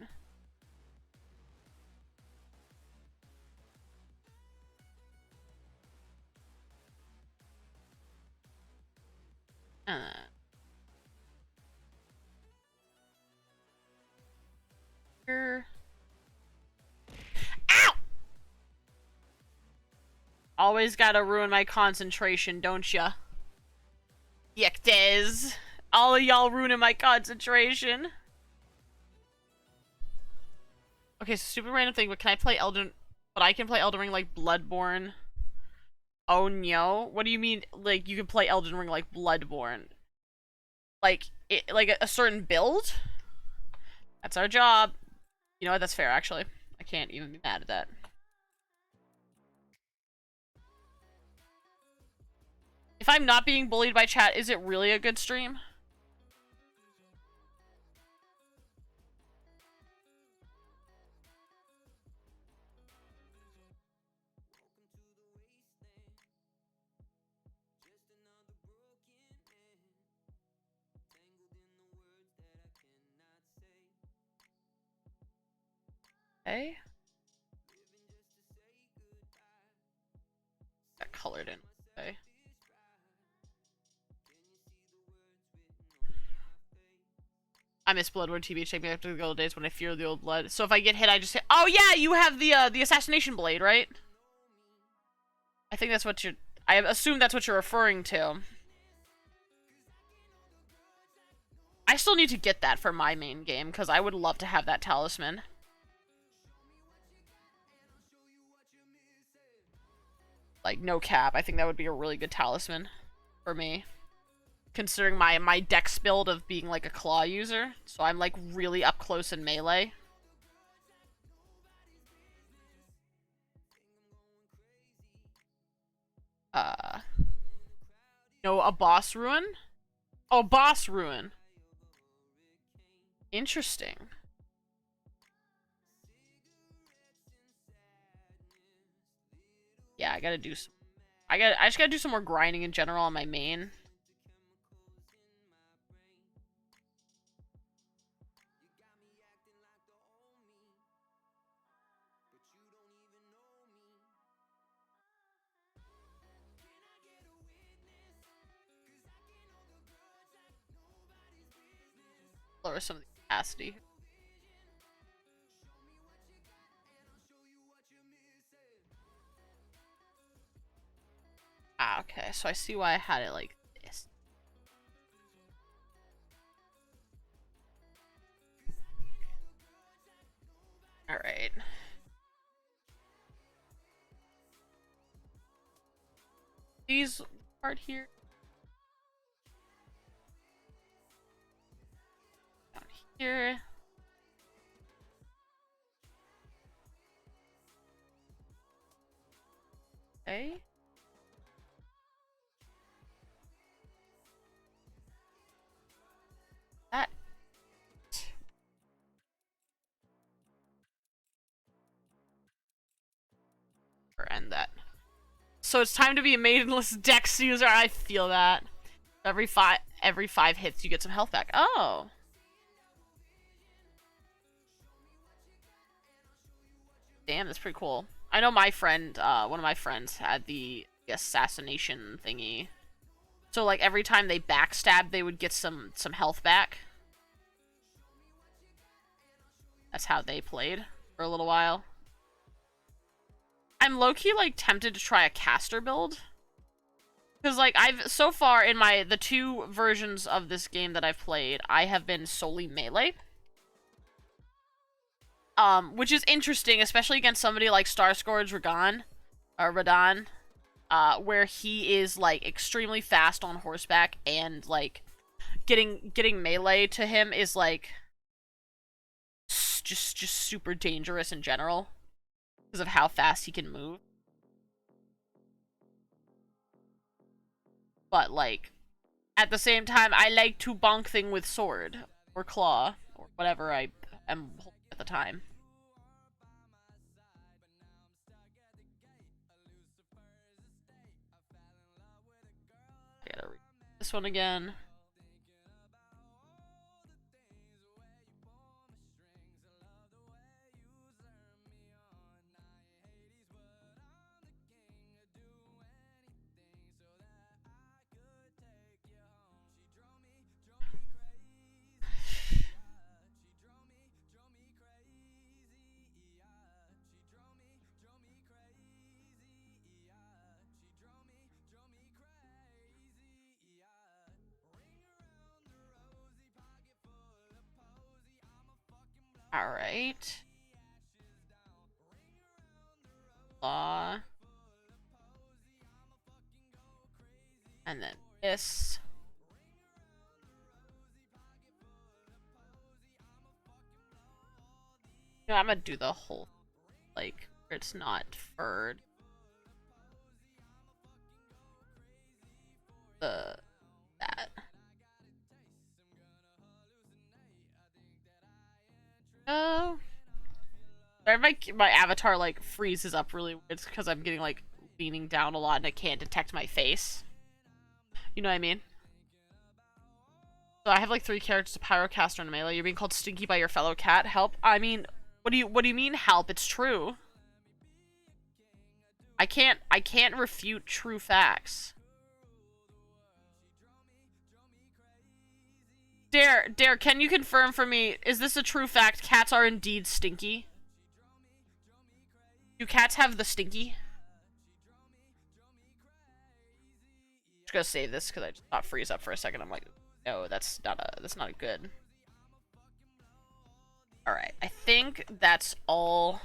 Here. Ow! Always gotta ruin my concentration, don't ya? Yuck, Dez. All of y'all ruining my concentration. Okay, so stupid random thing, but can I play Elden... But I can play Elden Ring like Bloodborne. Oh no? What do you mean, like, you can play Elden Ring like Bloodborne? Like, like a certain build? That's our job. You know what, that's fair, actually. I can't even be mad at that. If I'm not being bullied by chat, is it really a good stream? Okay. Got colored in. Okay. I miss Bloodborne TBH. Take me back to the good old days when I fear the old blood. So if I get hit, I just say, "Oh yeah, you have the assassination blade, right?" I think that's what you're. I assume that's what you're referring to. I still need to get that for my main game because I would love to have that talisman. Like no cap, I think that would be a really good talisman for me. Considering my dex build of being like a claw user, so I'm like really up close in melee. No, a boss ruin? Oh, boss ruin. Interesting. yeah, I gotta do some. I just gotta do some more grinding in general on my main. Lower some of the capacity. Ah, okay, so I see why I had it like this. Alright. These part here. Down here. Okay. That. Or end that. So it's time to be a maidenless Dex user. I feel that. Every five hits, you get some health back. Oh. Damn, that's pretty cool. I know my friend, one of my friends had the assassination thingy. So like every time they backstab, they would get some health back. That's how they played for a little while. I'm low-key like tempted to try a caster build. Because like I've so far in the 2 versions of this game that I've played, I have been solely melee. Which is interesting, especially against somebody like Starscourge Radahn, where he is like extremely fast on horseback, and like getting melee to him is like just super dangerous in general because of how fast he can move. But like at the same time, I like to bonk thing with sword or claw or whatever I am holding at the time. I gotta read this one again. Alright. Law. And then this. You know, I'm gonna do the whole, like, where it's not furred. That. Oh. My avatar, like, freezes up really weird. It's because I'm getting, like, leaning down a lot and it can't detect my face. You know what I mean? So I have, like, 3 characters, a pyrocaster and a melee. You're being called stinky by your fellow cat. Help? I mean, what do you mean help? It's true. I can't refute true facts. Dare, can you confirm for me, is this a true fact? Cats are indeed stinky? Do cats have the stinky? Just gonna save this because I just thought freeze up for a second. I'm like, no, that's not a good. Alright, I think that's all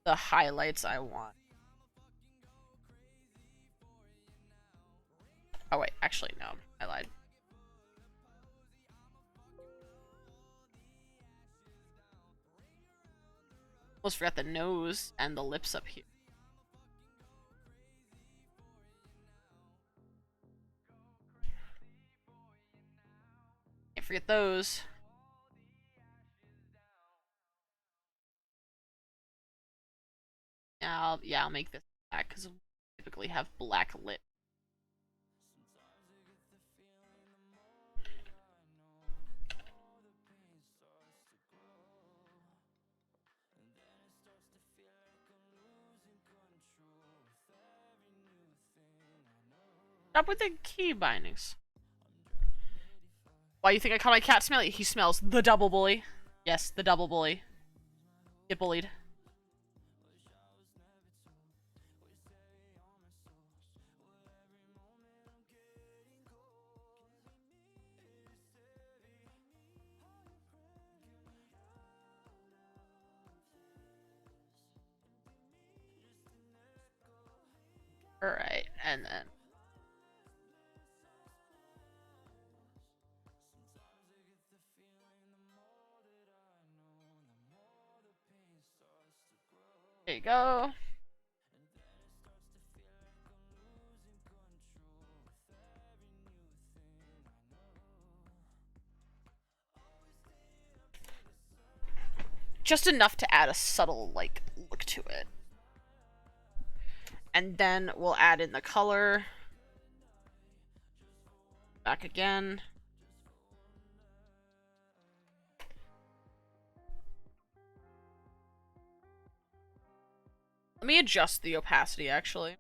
the highlights I want. Oh wait, actually no, I lied. Almost forgot the nose and the lips up here. Can't forget those. Now I'll make this black because we typically have black lip. Stop with the key bindings. Why you think I call my cat Smelly? He smells the double bully. Yes, the double bully. Get bullied. Alright, and then... There you go. Just enough to add a subtle, like, look to it. And then we'll add in the color. Back again. Let me adjust the opacity, actually.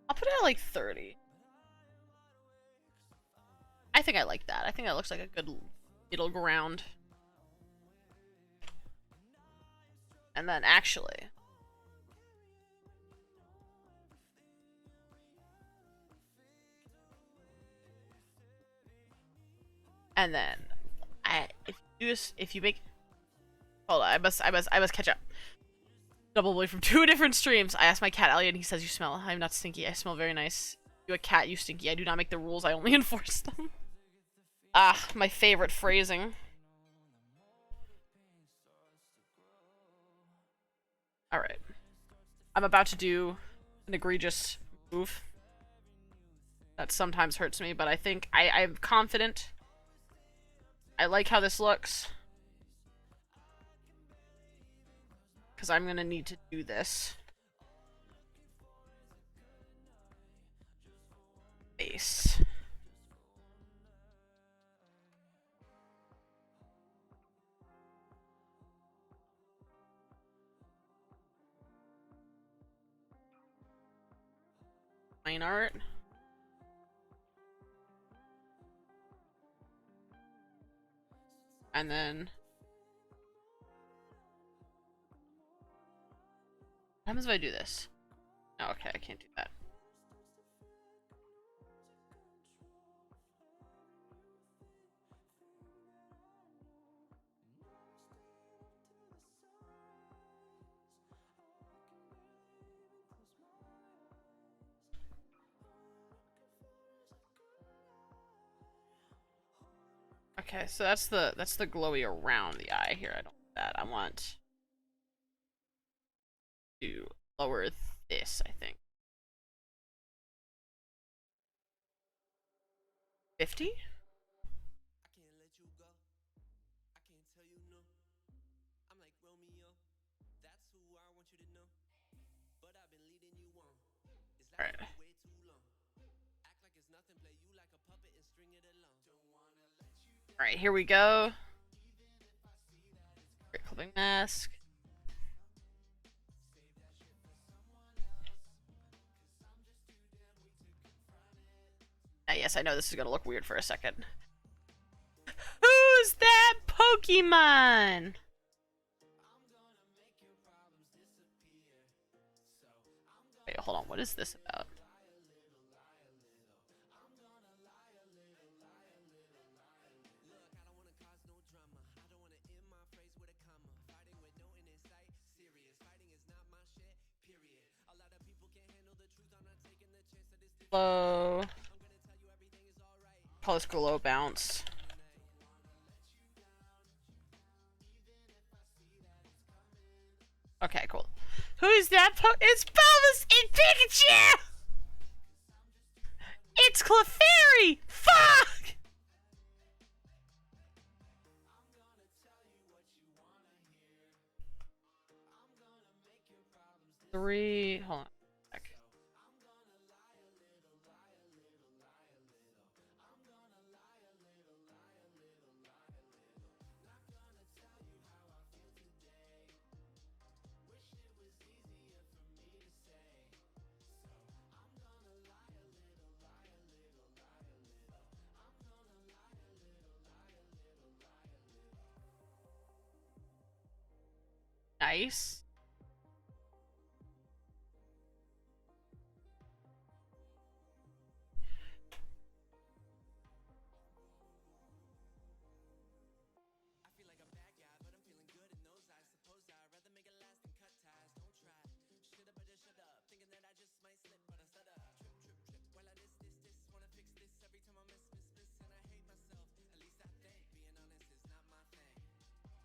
I'll put it at like 30. I think I like that. I think that looks like a good middle ground. And then actually... And then, if you make, hold on, I must catch up. Double bully from 2 different streams. I asked my cat Elliot, and he says you smell. I'm not stinky. I smell very nice. You a cat, you stinky. I do not make the rules. I only enforce them. Ah, my favorite phrasing. All right, I'm about to do an egregious move that sometimes hurts me, but I think I'm confident. I like how this looks. Because I'm gonna need to do this. Base. Fine art. And then... What happens if I do this? Oh, okay, I can't do that. Okay, so that's the glowy around the eye here. I don't want that. I want to lower this, I think. 50? Alright. Alright, here we go. Great clothing mask. Yes, I know this is gonna look weird for a second. Who's that Pokemon? Wait, hold on, what is this about? Glow. Call this glow bounce. Okay, cool. Who is that? It's Bulbous and Pikachu! It's Clefairy! Fuck! 3. Hold on. A sec. Nice.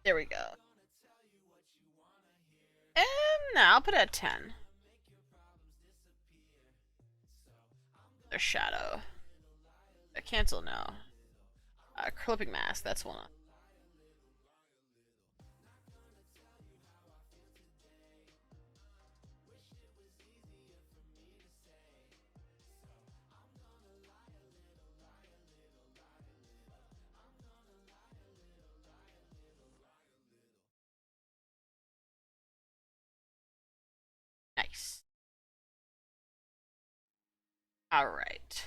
There we go. No, I'll put it at 10. Their shadow. Cancel now. Clipping mask, that's one. Nice. Alright.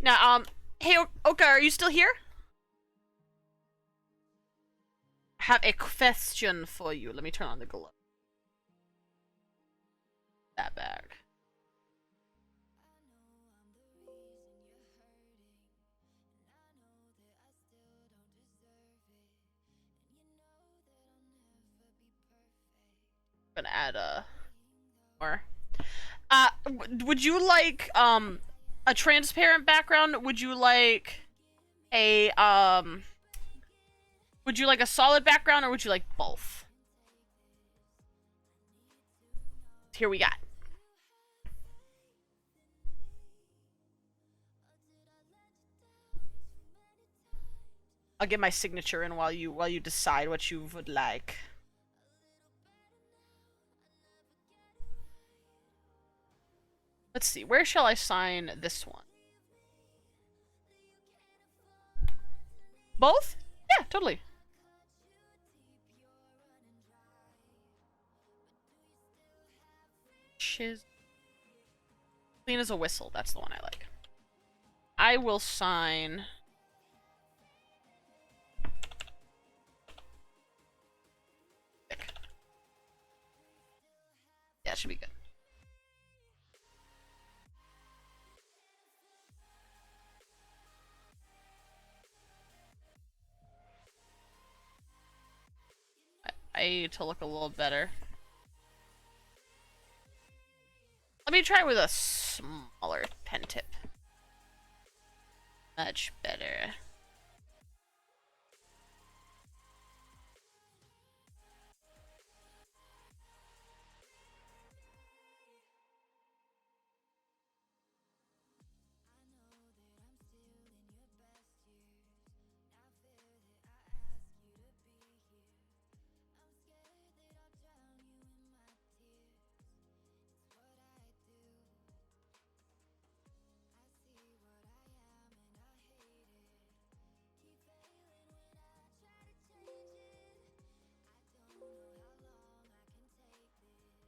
Now, hey, Oka, are you still here? I have a question for you. Let me turn on the glow. That bag. I'm gonna add more. Would you like a transparent background? Would you like a would you like a solid background, or would you like both? Here we got. I'll get my signature in while you decide what you would like. Let's see, where shall I sign this one? Both? Yeah, totally. Shiz. Clean as a whistle, that's the one I like. I will sign... Yeah, it should be good. I need to look a little better. Let me try with a smaller pen tip. Much better.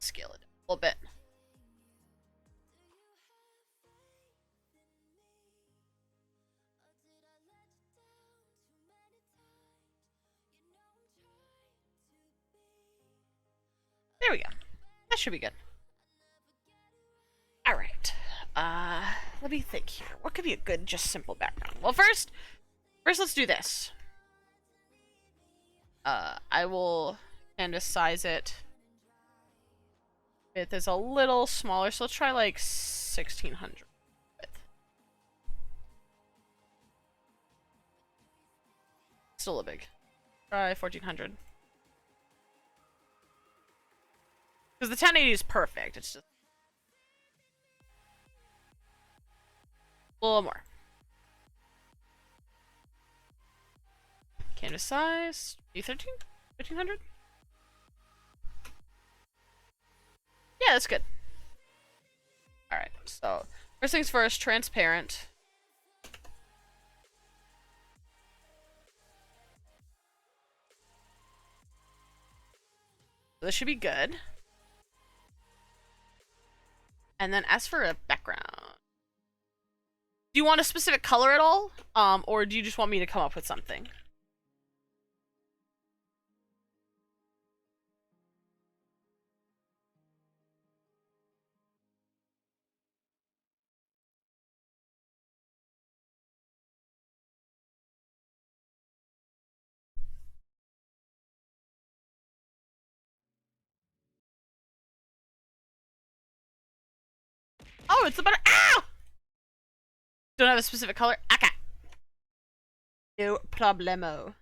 Scale it a little bit. There we go. That should be good. Alright. Let me think here. What could be a good, just simple background? Well, first let's do this. I will canvas size it. Width is a little smaller, so let's try like 1600 width. Still a big. Try 1400. Because the 1080 is perfect. It's just a little more. Canvas size. 13? 1500? Yeah, that's good. Alright, so first things first, transparent. This should be good. And then as for a background, do you want a specific color at all? Or do you just want me to come up with something? Oh, it's the better. Ow! Don't have a specific color. Okay. No problemo.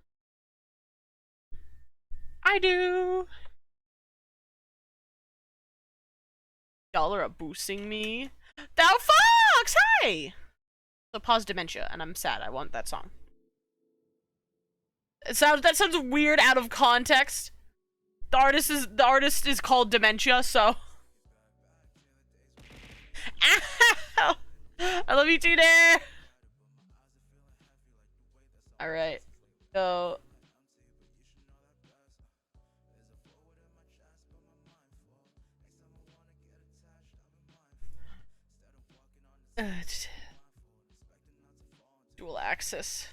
I do. Y'all are boosting me. Thou Fox! Hey! So pause dementia, and I'm sad. I want that song. That sounds weird out of context. The artist is called Dementia, so. Ow! I love you too, there. All right, so. Dual axis.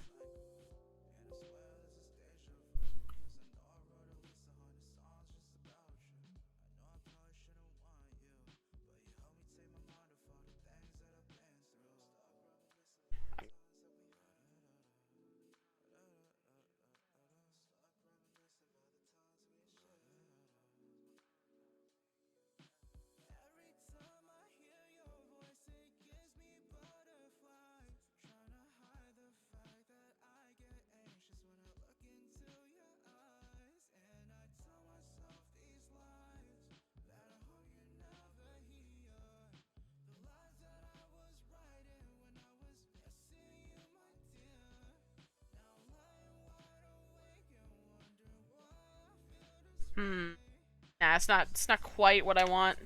Nah, it's not quite what I want.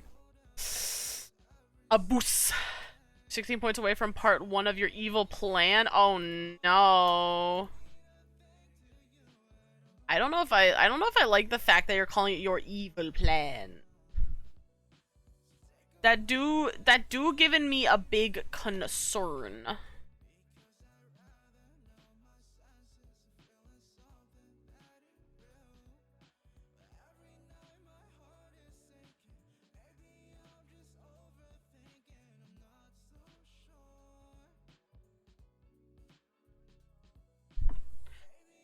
A boost. 16 points away from part 1 of your evil plan. Oh no. I don't know if I like the fact that you're calling it your evil plan. That do giving me a big concern.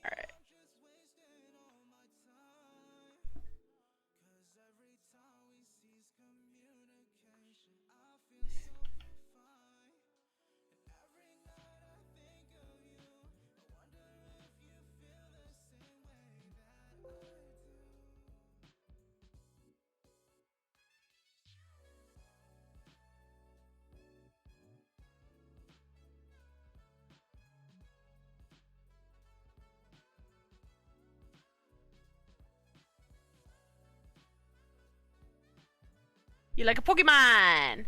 Alright. You like a Pokemon!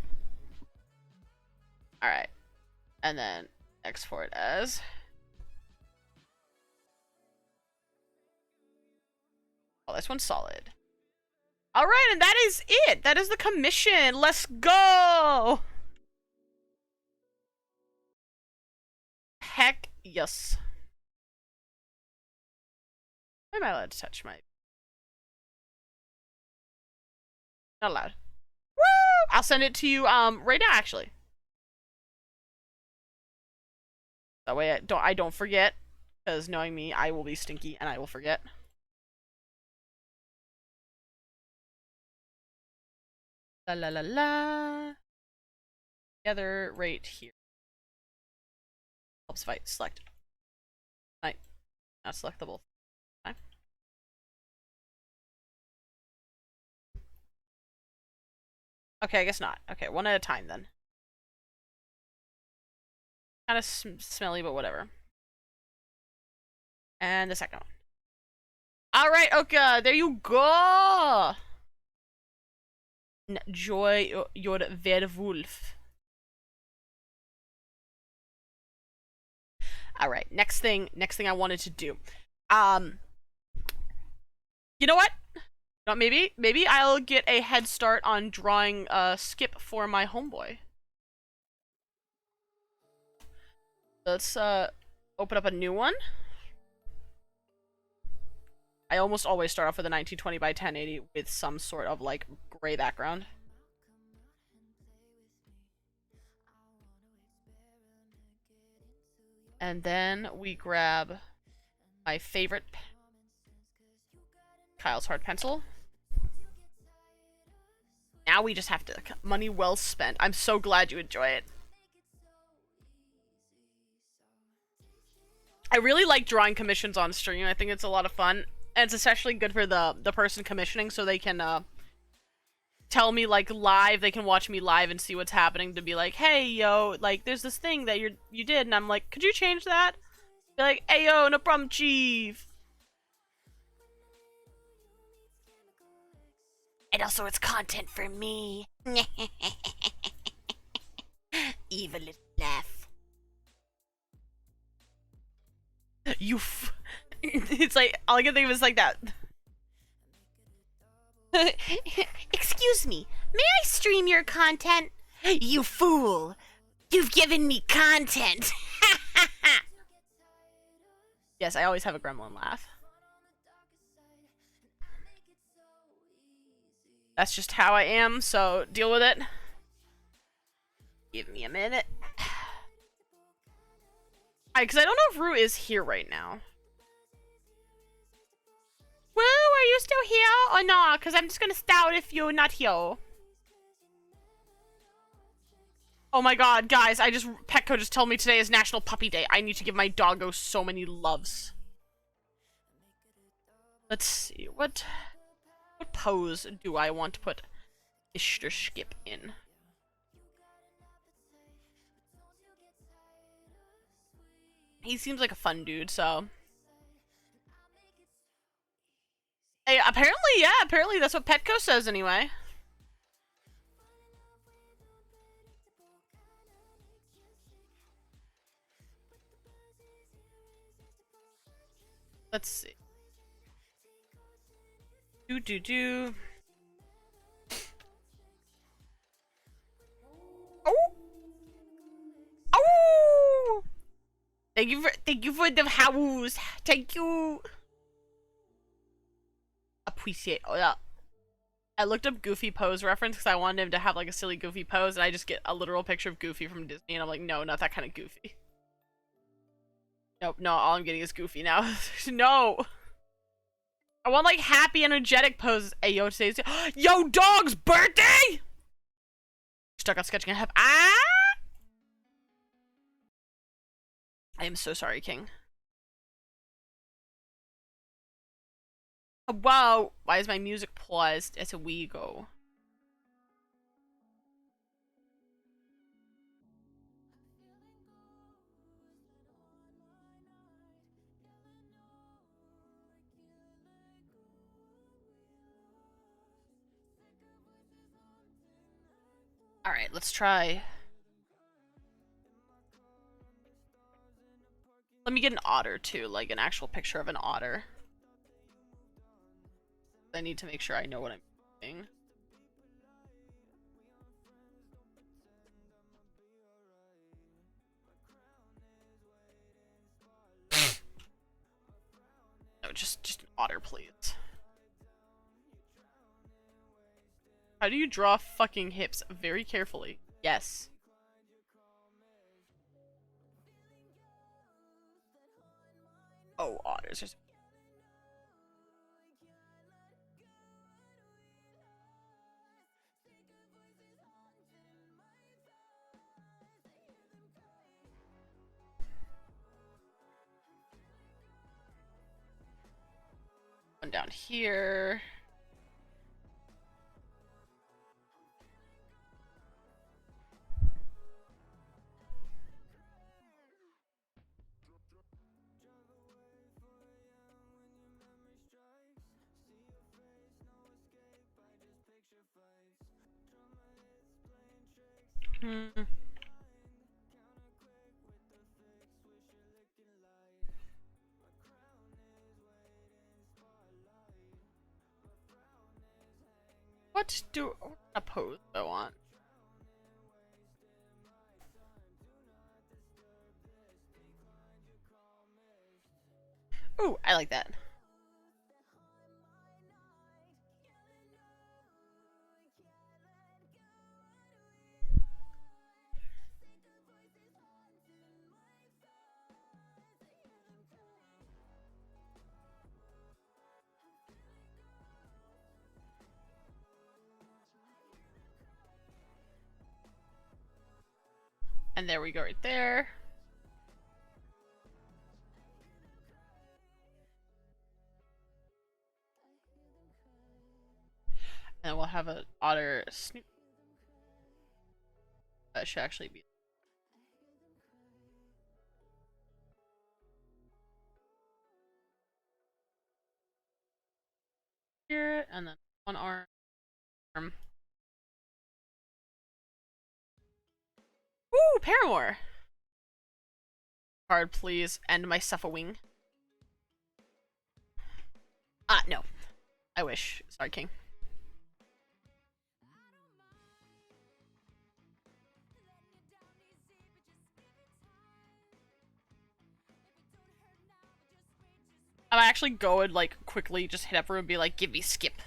Alright. And then export as. Oh, this one's solid. Alright, and that is it! That is the commission! Let's go! Heck yes. Why am I allowed to touch my... Not allowed. Woo! I'll send it to you right now, actually. That way I don't forget. Because knowing me, I will be stinky and I will forget. La la la la. Together right here. Helps fight. Select. Right. Not selectable. Okay. Okay, I guess not. Okay, one at a time then. Kind of smelly, but whatever. And the second one. Alright, Oka, there you go! Enjoy your werewolf. All right, next thing I wanted to do. You know what? No, maybe I'll get a head start on drawing Skip for my homeboy. Let's open up a new one. I almost always start off with a 1920 by 1080 with some sort of like gray background. And then we grab my favorite Kyle's Hard Pencil. Now we just have to, money well spent. I'm so glad you enjoy it. I really like drawing commissions on stream. I think it's a lot of fun. And it's especially good for the person commissioning, so they can tell me like live, they can watch me live and see what's happening, to be like, hey yo, like there's this thing that you did, and I'm like, could you change that? Be like, hey yo, no problem, chief. And also it's content for me. Evil little laugh. It's like, all I can think of is like that. Excuse me, may I stream your content? You fool! You've given me content! Yes, I always have a gremlin laugh. That's just how I am, so deal with it. Give me a minute. Because I don't know if Rue is here right now. Woo, are you still here or not? Because I'm just gonna start if you're not here. Oh my god, guys, Petco just told me today is National Puppy Day. I need to give my doggo so many loves. Let's see, what pose do I want to put Mr. Skip in? He seems like a fun dude, so. Hey, apparently that's what Petco says anyway. Let's see. Do. Oh! Oh! Thank you for the house. Thank you. Appreciate. Oh yeah. I looked up Goofy pose reference because I wanted him to have like a silly Goofy pose, and I just get a literal picture of Goofy from Disney, and I'm like, no, not that kind of Goofy. Nope, no, all I'm getting is Goofy now. No! I want like happy, energetic poses. Hey, yo, today's yo, dog's birthday! Stuck on sketching. I am so sorry, King. Wow, why is my music paused as we go? Alright, let's try. Let me get an otter too, like an actual picture of an otter. I need to make sure I know what I'm doing. No, just an otter, please. How do you draw fucking hips? Very carefully. Yes. Oh, otters. One down here. Hmm. What a pose do I want? Ooh, I like that. And there we go right there. And we'll have an otter snoop. That should actually be. Here, and then one arm. Ooh, Paramore! Card, please. End my suffering. Ah, no. I wish. Sorry, King. I might actually go and, like, quickly just hit up her and be like, give me skip.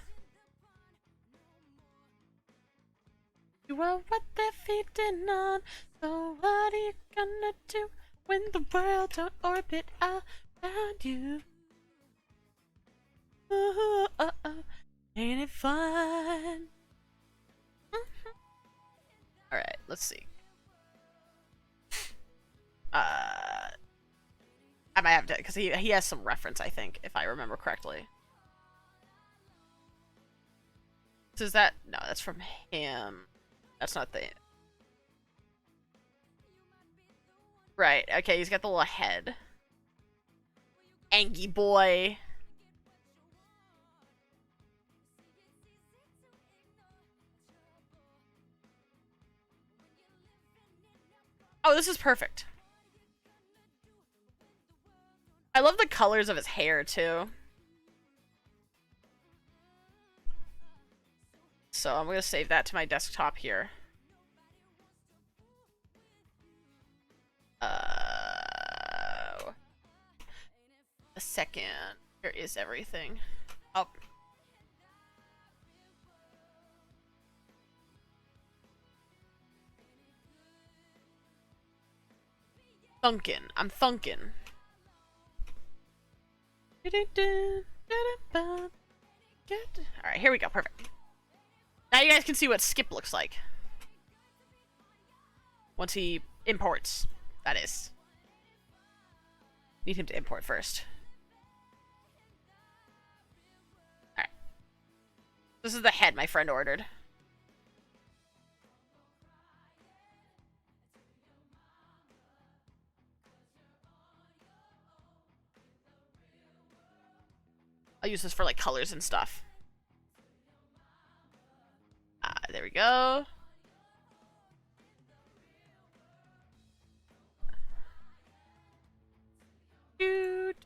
You are what they're feeding on, so what are you gonna do when the world don't orbit around you? Ooh, ain't it fun? Alright, let's see. I might have to, because he has some reference, I think, if I remember correctly. So is that... No, that's from him. That's not the... Right, okay, he's got the little head. Angie boy. Oh, this is perfect. I love the colors of his hair, too. So I'm gonna save that to my desktop here. A second. Where is everything? Oh. Thunkin'. I'm thunkin'. Alright, here we go. Perfect. Now you guys can see what Skip looks like. Once he imports, that is. Need him to import first. Alright. This is the head my friend ordered. I'll use this for like colors and stuff. There we go. Dude.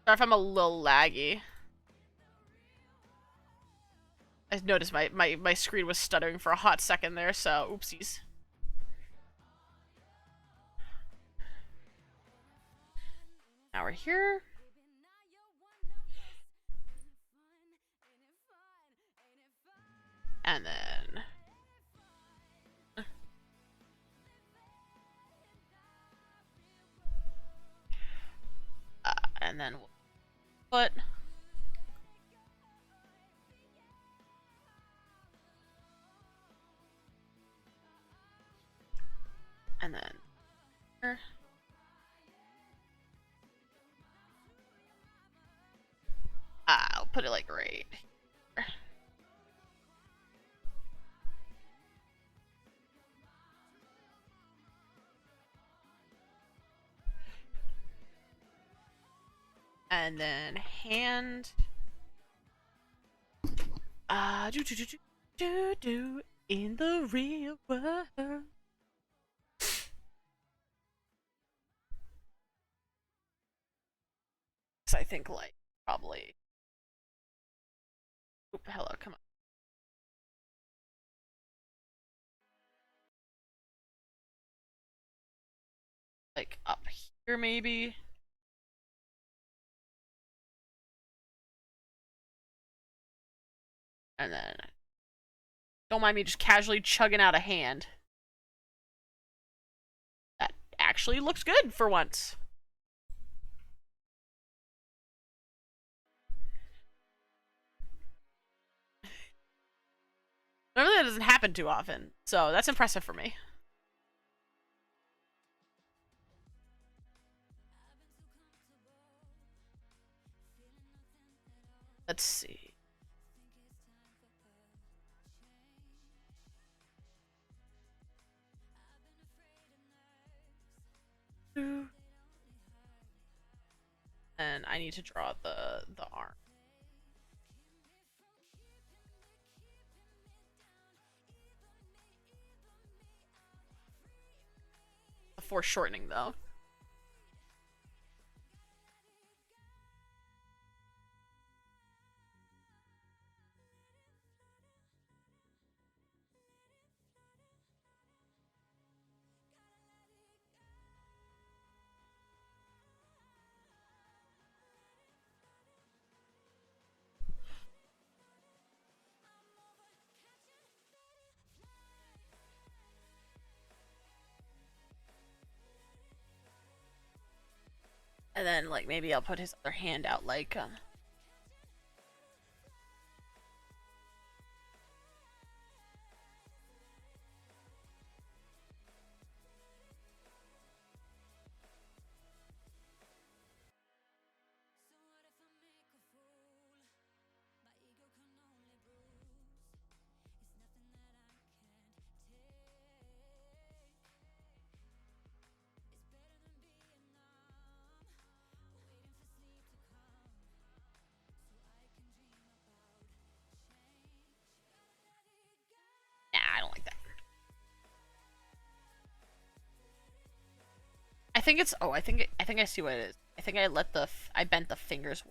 Sorry if I'm a little laggy. I noticed my screen was stuttering for a hot second there, so oopsies. Now we're here. And then... and then we'll put... And then... Here. I'll put it like right here. And then hand. Do. in the real world. So I think like probably. Oop, hello, come on. Like up here maybe. And then don't mind me just casually chugging out a hand. That actually looks good for once. Normally that doesn't happen too often, so that's impressive for me. Let's see. And I need to draw the arm. The foreshortening though. And then like maybe I'll put his other hand out like nah, I don't like that. I think it's I think I see what it is. I think I bent the fingers.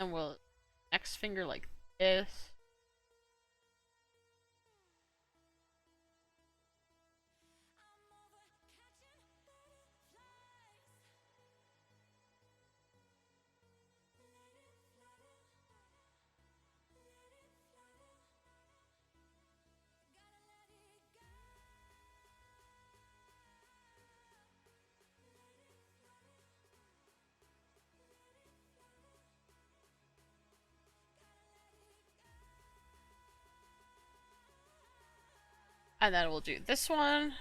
And we'll next finger like this. And then we'll do this one.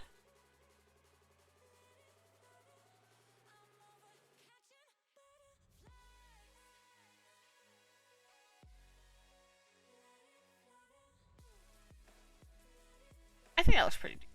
I think that looks pretty decent.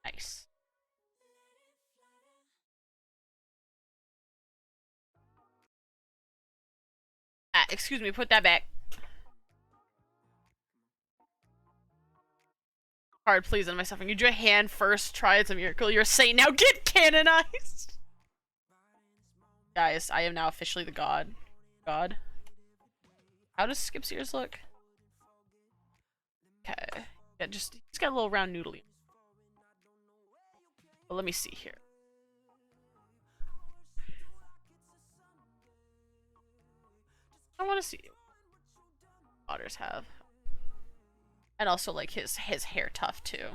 Nice. Ah, excuse me, put that back. Hard please on myself. And you drew a hand first, try it's a miracle. You're a saint, now get canonized! Guys, I am now officially the god. God. How does Skip's ears look? Okay. Yeah, just he's got a little round noodly. But let me see here. I want to see what otters have. And also like his hair tuft too.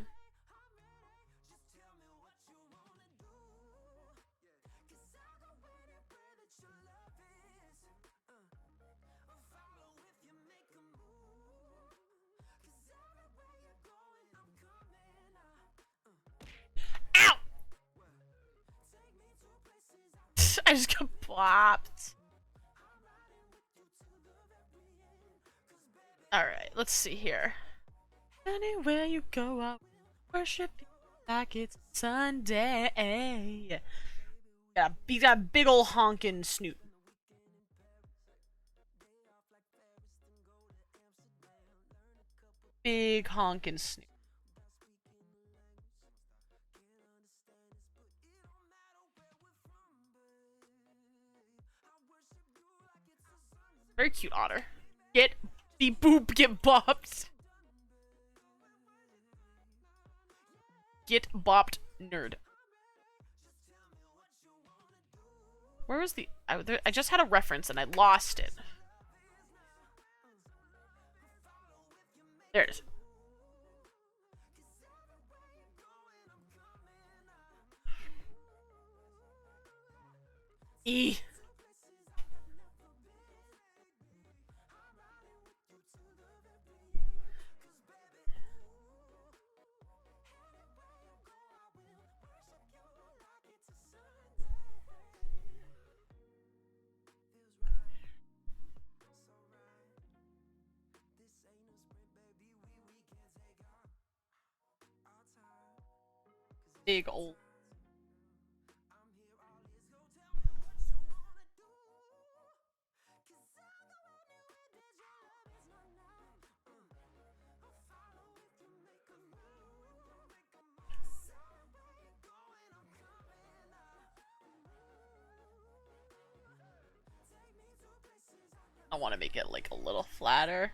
I just got bopped. Alright, let's see here. Anywhere you go, I worship you like it's Sunday. Got a big ol' honkin' snoot. Big honkin' snoot. Very cute otter. Get the boop, get bopped. Get bopped, nerd. Where was the... I just had a reference and I lost it. There it is. E. Big old. I want to make it like a little flatter.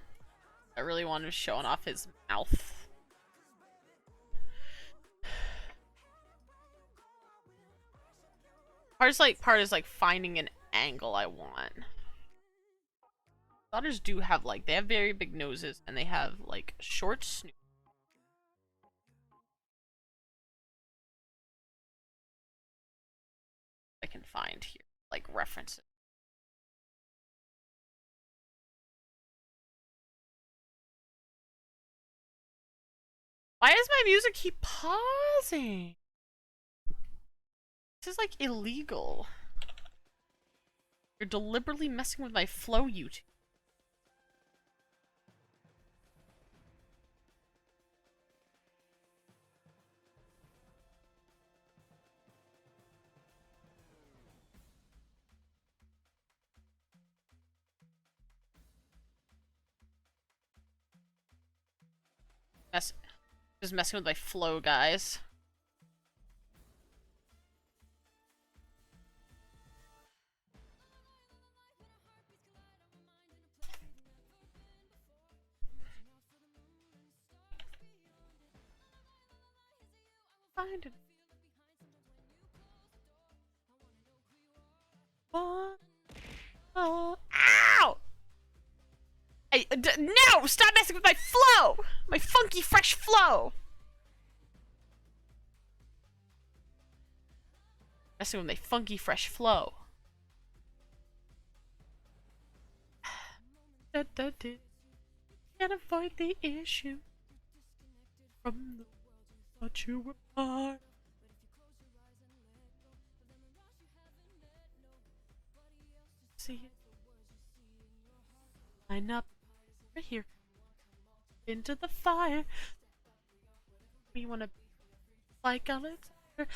I really want him showing off his mouth. Part is like finding an angle I want. Otters do have like, they have very big noses and they have like short snoot. I can find here, like references. Why does my music keep pausing? This is like illegal. You're deliberately messing with my flow, YouTube. Just messing with my flow, guys. Find it. Oh, ow! No! Stop messing with my flow! My funky, fresh flow! Messing with my funky, fresh flow. Can't avoid the issue from the world you thought you were part. See it. Line up right here. Into the fire. We wanna be like Alexander.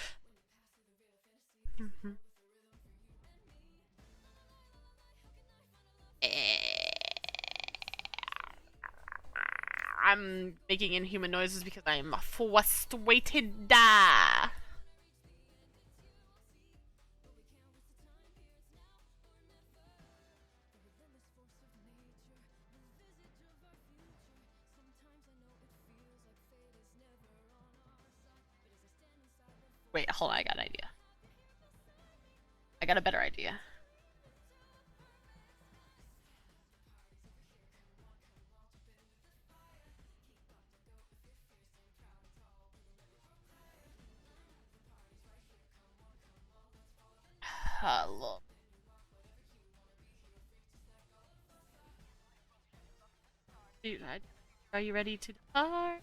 I'm making inhuman noises because I am frustrated. Wait, hold on, I got an idea. I got a better idea. Look. Dude, are you ready to depart?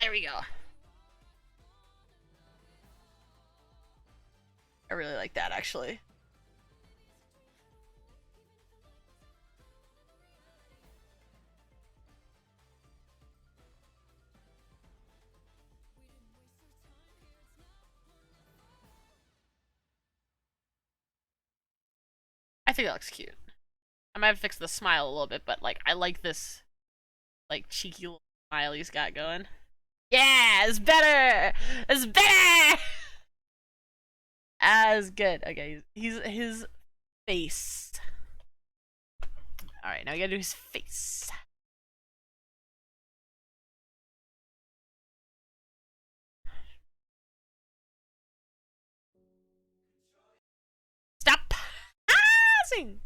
There we go. I really like that, actually. I think that looks cute. I might have fixed the smile a little bit, but like I like this like cheeky little smile he's got going. Yeah, it's better. It's better. As good. Okay, he's his face. All right, now we gotta do his face. Stop passing.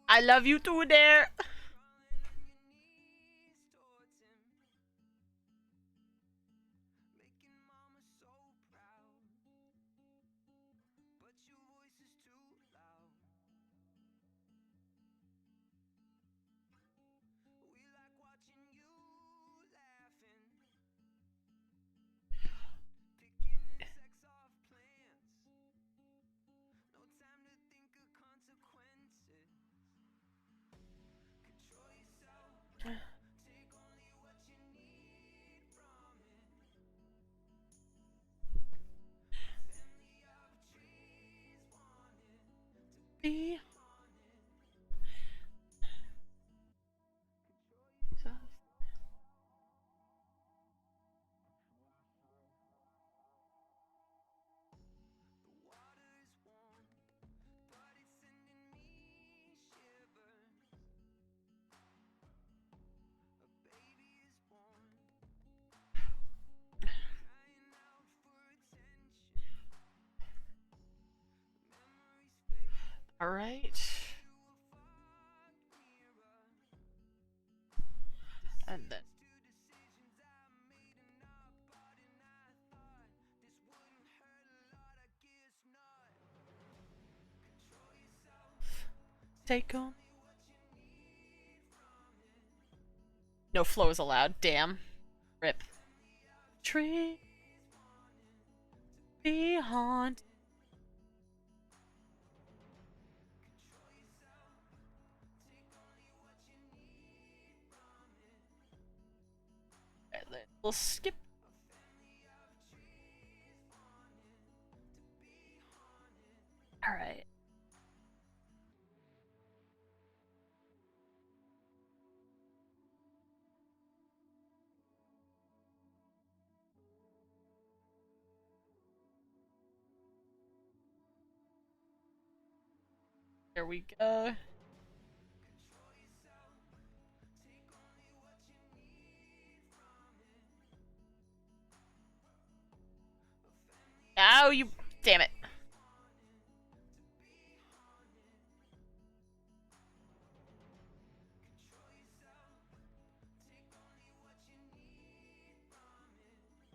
I love you too, there. All right. And then take on. No flow is allowed. Damn. Rip. Tree. Be haunted. We'll skip. All right. There we go. Oh, you. Damn it.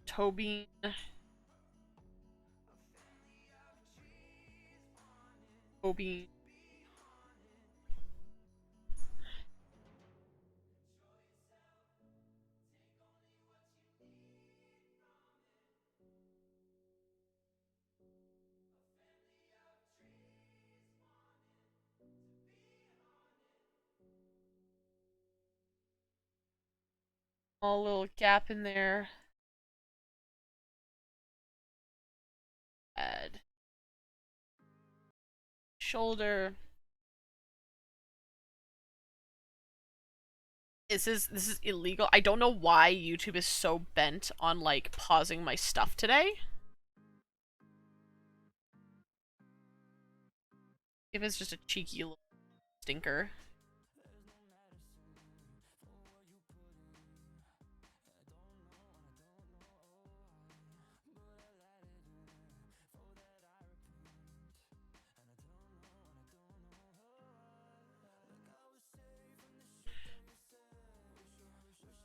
Toby. Toby. Small little gap in there. Add shoulder. This is illegal. I don't know why YouTube is so bent on like pausing my stuff today. If it's just a cheeky little stinker.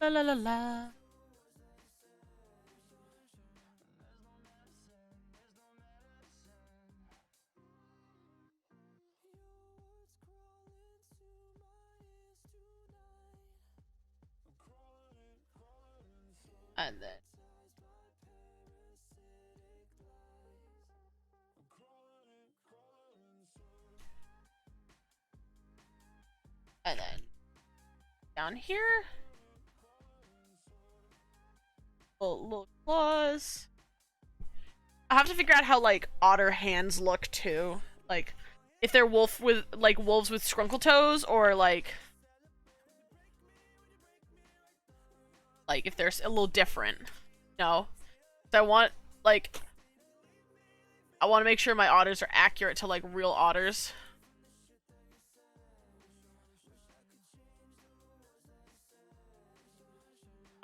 La la la la. And then down here, little claws. I have to figure out how like otter hands look too, like if they're wolves with scrunkle toes, or like if they're a little different. No, so I want to make sure my otters are accurate to like real otters.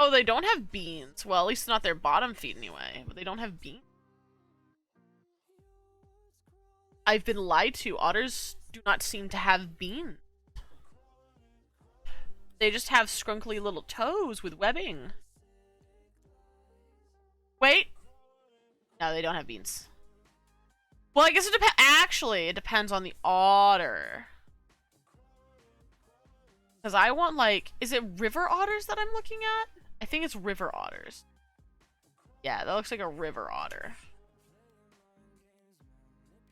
Oh, they don't have beans. Well, at least not their bottom feet anyway. But they don't have beans. I've been lied to. Otters do not seem to have beans. They just have scrunkly little toes with webbing. Wait. No, they don't have beans. Well, I guess it depends. Actually, it depends on the otter. Because I want, like... Is it river otters that I'm looking at? I think it's river otters. Yeah, that looks like a river otter.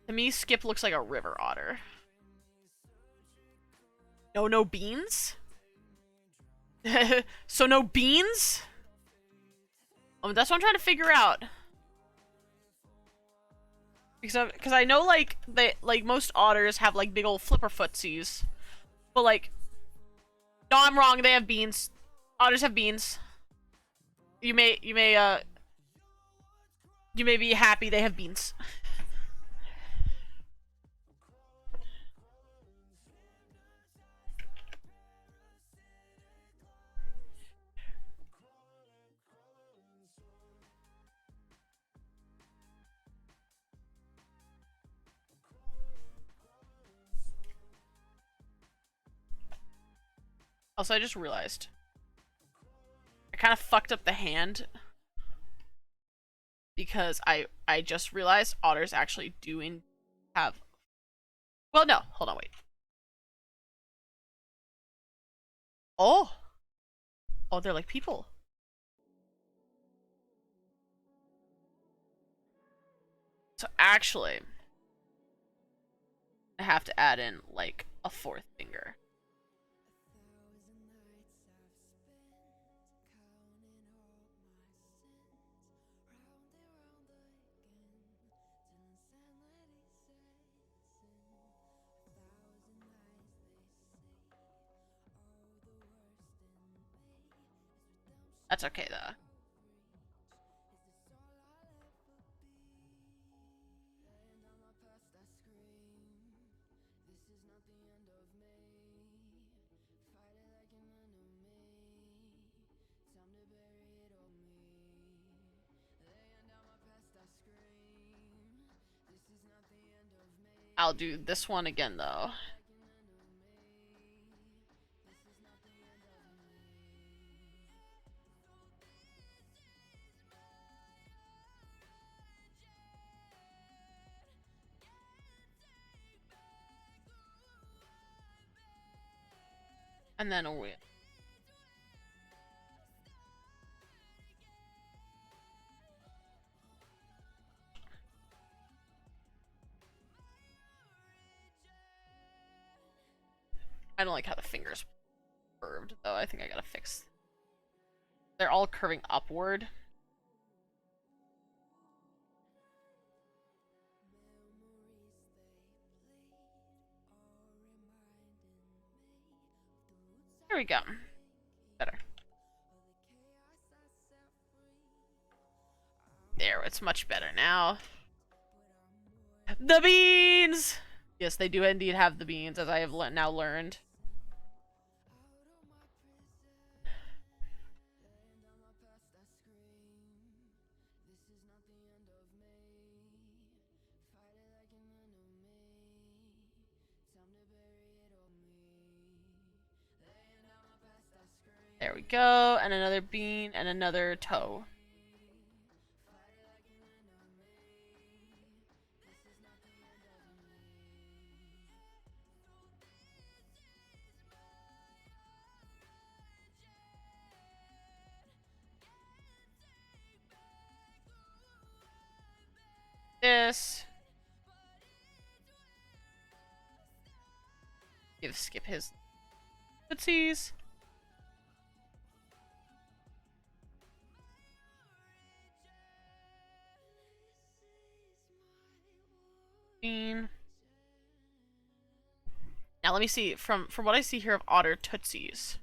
To me, Skip looks like a river otter. No beans? So no beans? That's what I'm trying to figure out. Because I know like most otters have like big old flipper footsies, but like, no, I'm wrong. They have beans. Otters have beans. You may be happy they have beans. Also, I just realized I kind of fucked up the hand because I just realized otters actually do have. Well, no, hold on, wait. Oh, they're like people. So actually, I have to add in like a fourth finger. That's okay though. I'll do this one again though. And then we. I don't like how the fingers curved though. I think I gotta fix. They're all curving upward. There we go. Better. There, it's much better now. The beans! Yes, they do indeed have the beans, as I have now learned. There we go, and another bean, and another toe. this. Skip his footsies. Now let me see, from what I see here of Otter Tootsies.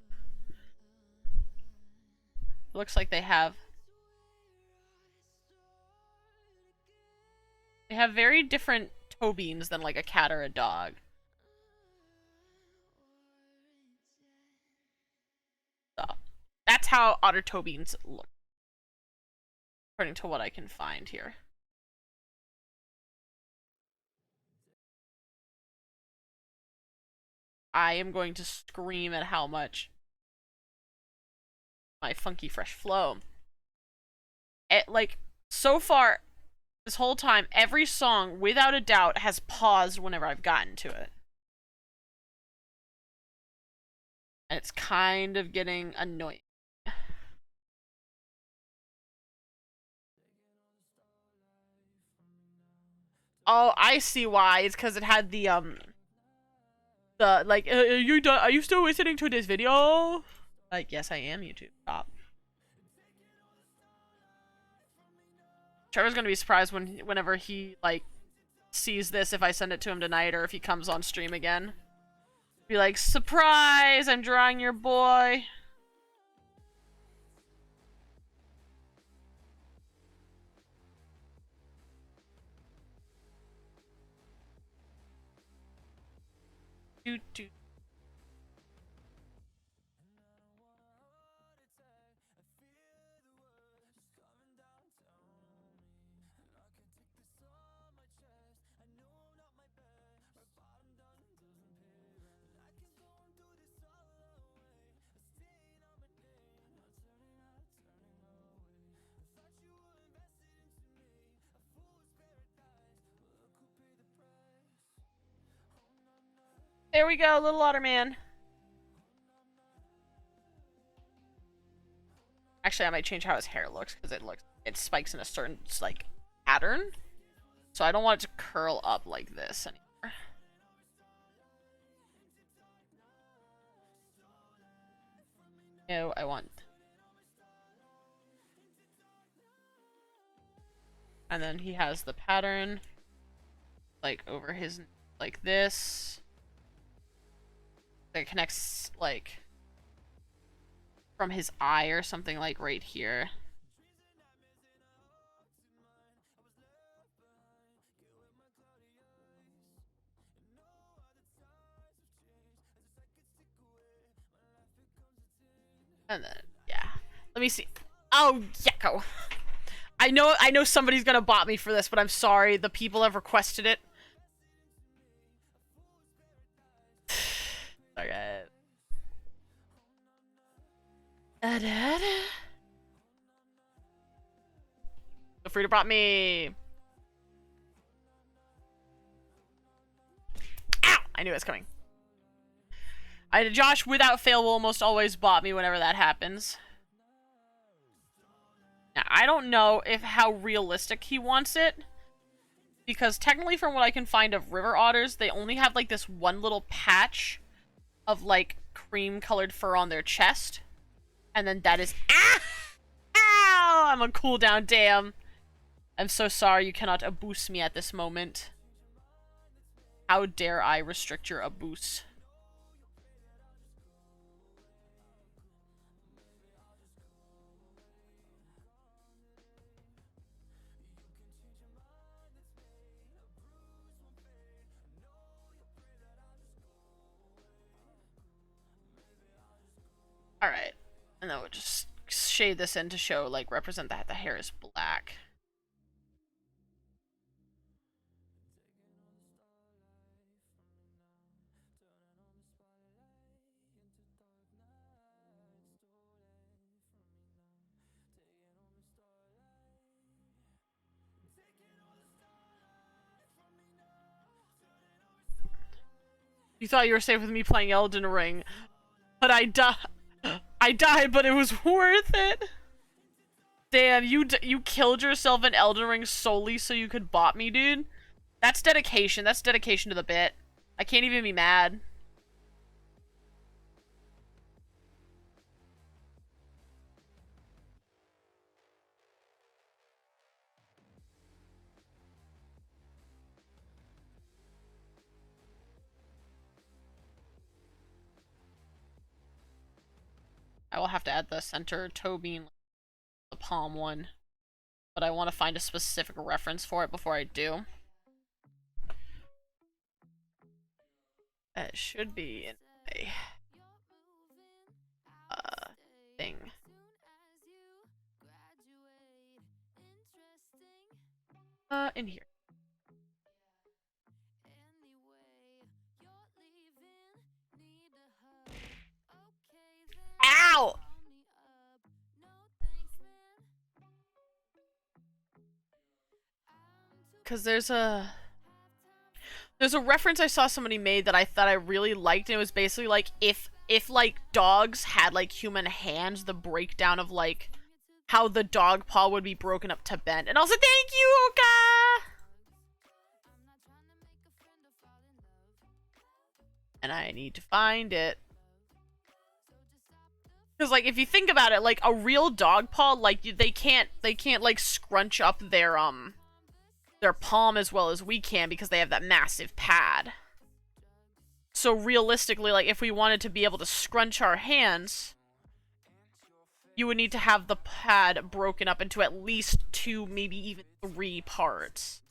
Looks like they have very different toe beams than like a cat or a dog. So that's how otter toe beams look, according to what I can find here. I am going to scream at how much my Funky Fresh Flow. Like, so far, this whole time, every song, without a doubt, has paused whenever I've gotten to it. And it's kind of getting annoying. Oh, I see why. It's because it had the like, are you still listening to this video? Like, yes, I am, YouTube. Stop. Trevor's gonna be surprised whenever he, like, sees this, if I send it to him tonight or if he comes on stream again. Be like, surprise! I'm drawing your boy. Doot doot. There we go, little otter man. Actually, I might change how his hair looks because it spikes in a certain, like, pattern. So I don't want it to curl up like this anymore. No, I want. And then he has the pattern, like, over his, like this. That connects, like, from his eye or something, like, right here. And then, yeah. Let me see. Oh, Yakko. I know somebody's gonna bot me for this, but I'm sorry. The people have requested it. Okay. Feel free to bot me. Ow! I knew it was coming. Josh, without fail, will almost always bot me whenever that happens. Now, I don't know how realistic he wants it, because technically from what I can find of river otters, they only have, like, this one little patch of, like, cream-colored fur on their chest. And then that is... Ah! Ow! I'm on cooldown, damn. I'm so sorry you cannot abuse me at this moment. How dare I restrict your abuse? Alright. And then we'll just shade this in to show, like, represent that the hair is black. You thought you were safe with me playing Elden Ring, but I died, but it was worth it. Damn, you killed yourself in Elden Ring solely so you could bot me, dude. That's dedication. That's dedication to the bit. I can't even be mad. I will have to add the center toe bean, the palm one. But I want to find a specific reference for it before I do. It should be in a thing. In here. Ow! Because there's a reference I saw somebody made that I thought I really liked, and it was basically like if like dogs had like human hands, the breakdown of like how the dog paw would be broken up to bend. And I was like, thank you, Oka! And I need to find it. Because like if you think about it, like a real dog paw, like they can't like scrunch up their palm as well as we can because they have that massive pad. So realistically, like if we wanted to be able to scrunch our hands, you would need to have the pad broken up into at least 2, maybe even 3 parts.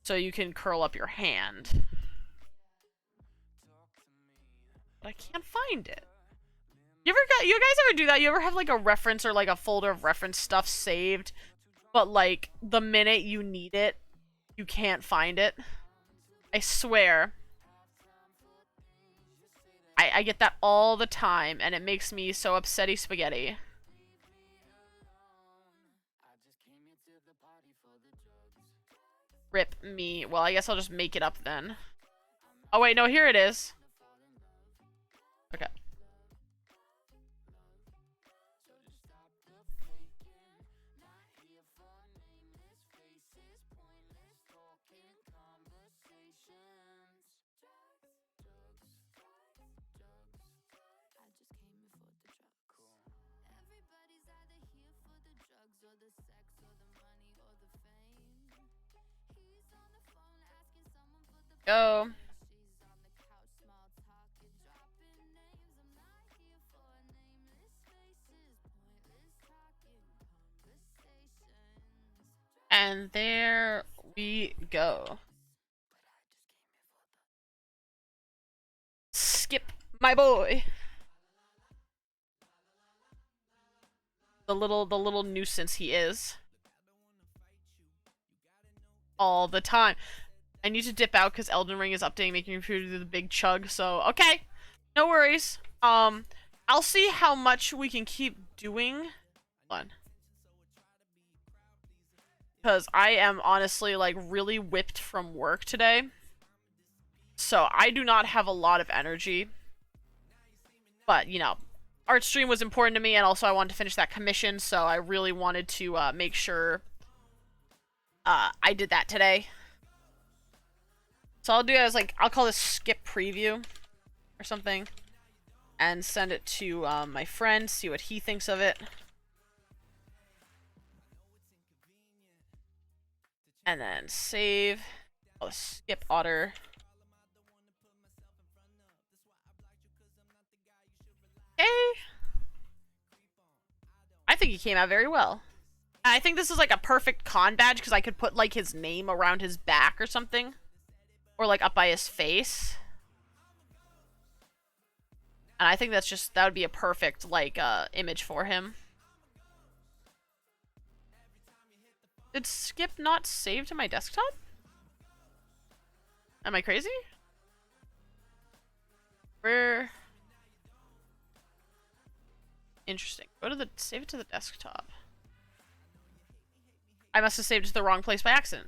So you can curl up your hand. But I can't find it. You guys ever do that? You ever have like a reference or like a folder of reference stuff saved, but like the minute you need it, you can't find it? I swear. I get that all the time, and it makes me so upsetty spaghetti. Rip me. Well, I guess I'll just make it up then. Oh wait, no, here it is. Okay. Go. And there we go. Skip, my boy. The little nuisance he is. All the time. I need to dip out because Elden Ring is updating, making your computer do the big chug, so okay. No worries. I'll see how much we can keep doing. Hold on. Because I am honestly, like, really whipped from work today. So I do not have a lot of energy. But, you know, art stream was important to me, and also I wanted to finish that commission, so I really wanted to make sure I did that today. So I'll do it as, like, I'll call this skip preview or something. And send it to my friend, see what he thinks of it. And then save. I'll skip otter. Okay. I think he came out very well. I think this is like a perfect con badge because I could put like his name around his back or something. Or like up by his face. And I think that would be a perfect like image for him. Did Skip not save to my desktop? Am I crazy? Where? Interesting. Go to the save it to the desktop. I must have saved it to the wrong place by accident.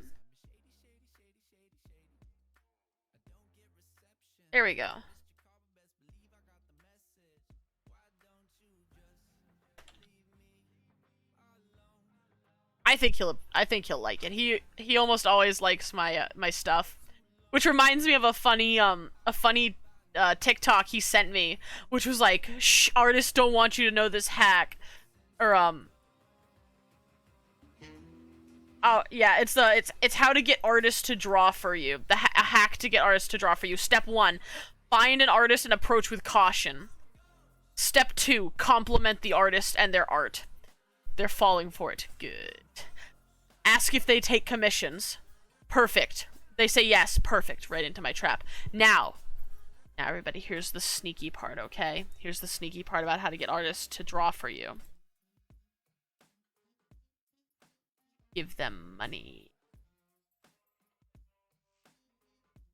There we go. I think he'll like it. He almost always likes my my stuff, which reminds me of a funny TikTok he sent me, which was like, "Shh, artists don't want you to know this hack," or oh yeah, it's how to get artists to draw for you. A hack to get artists to draw for you. Step 1, find an artist and approach with caution. Step 2, compliment the artist and their art. They're falling for it. Good. Ask if they take commissions. Perfect. They say yes. Perfect. Right into my trap. Now everybody, here's the sneaky part, okay? Here's the sneaky part about how to get artists to draw for you. Give them money.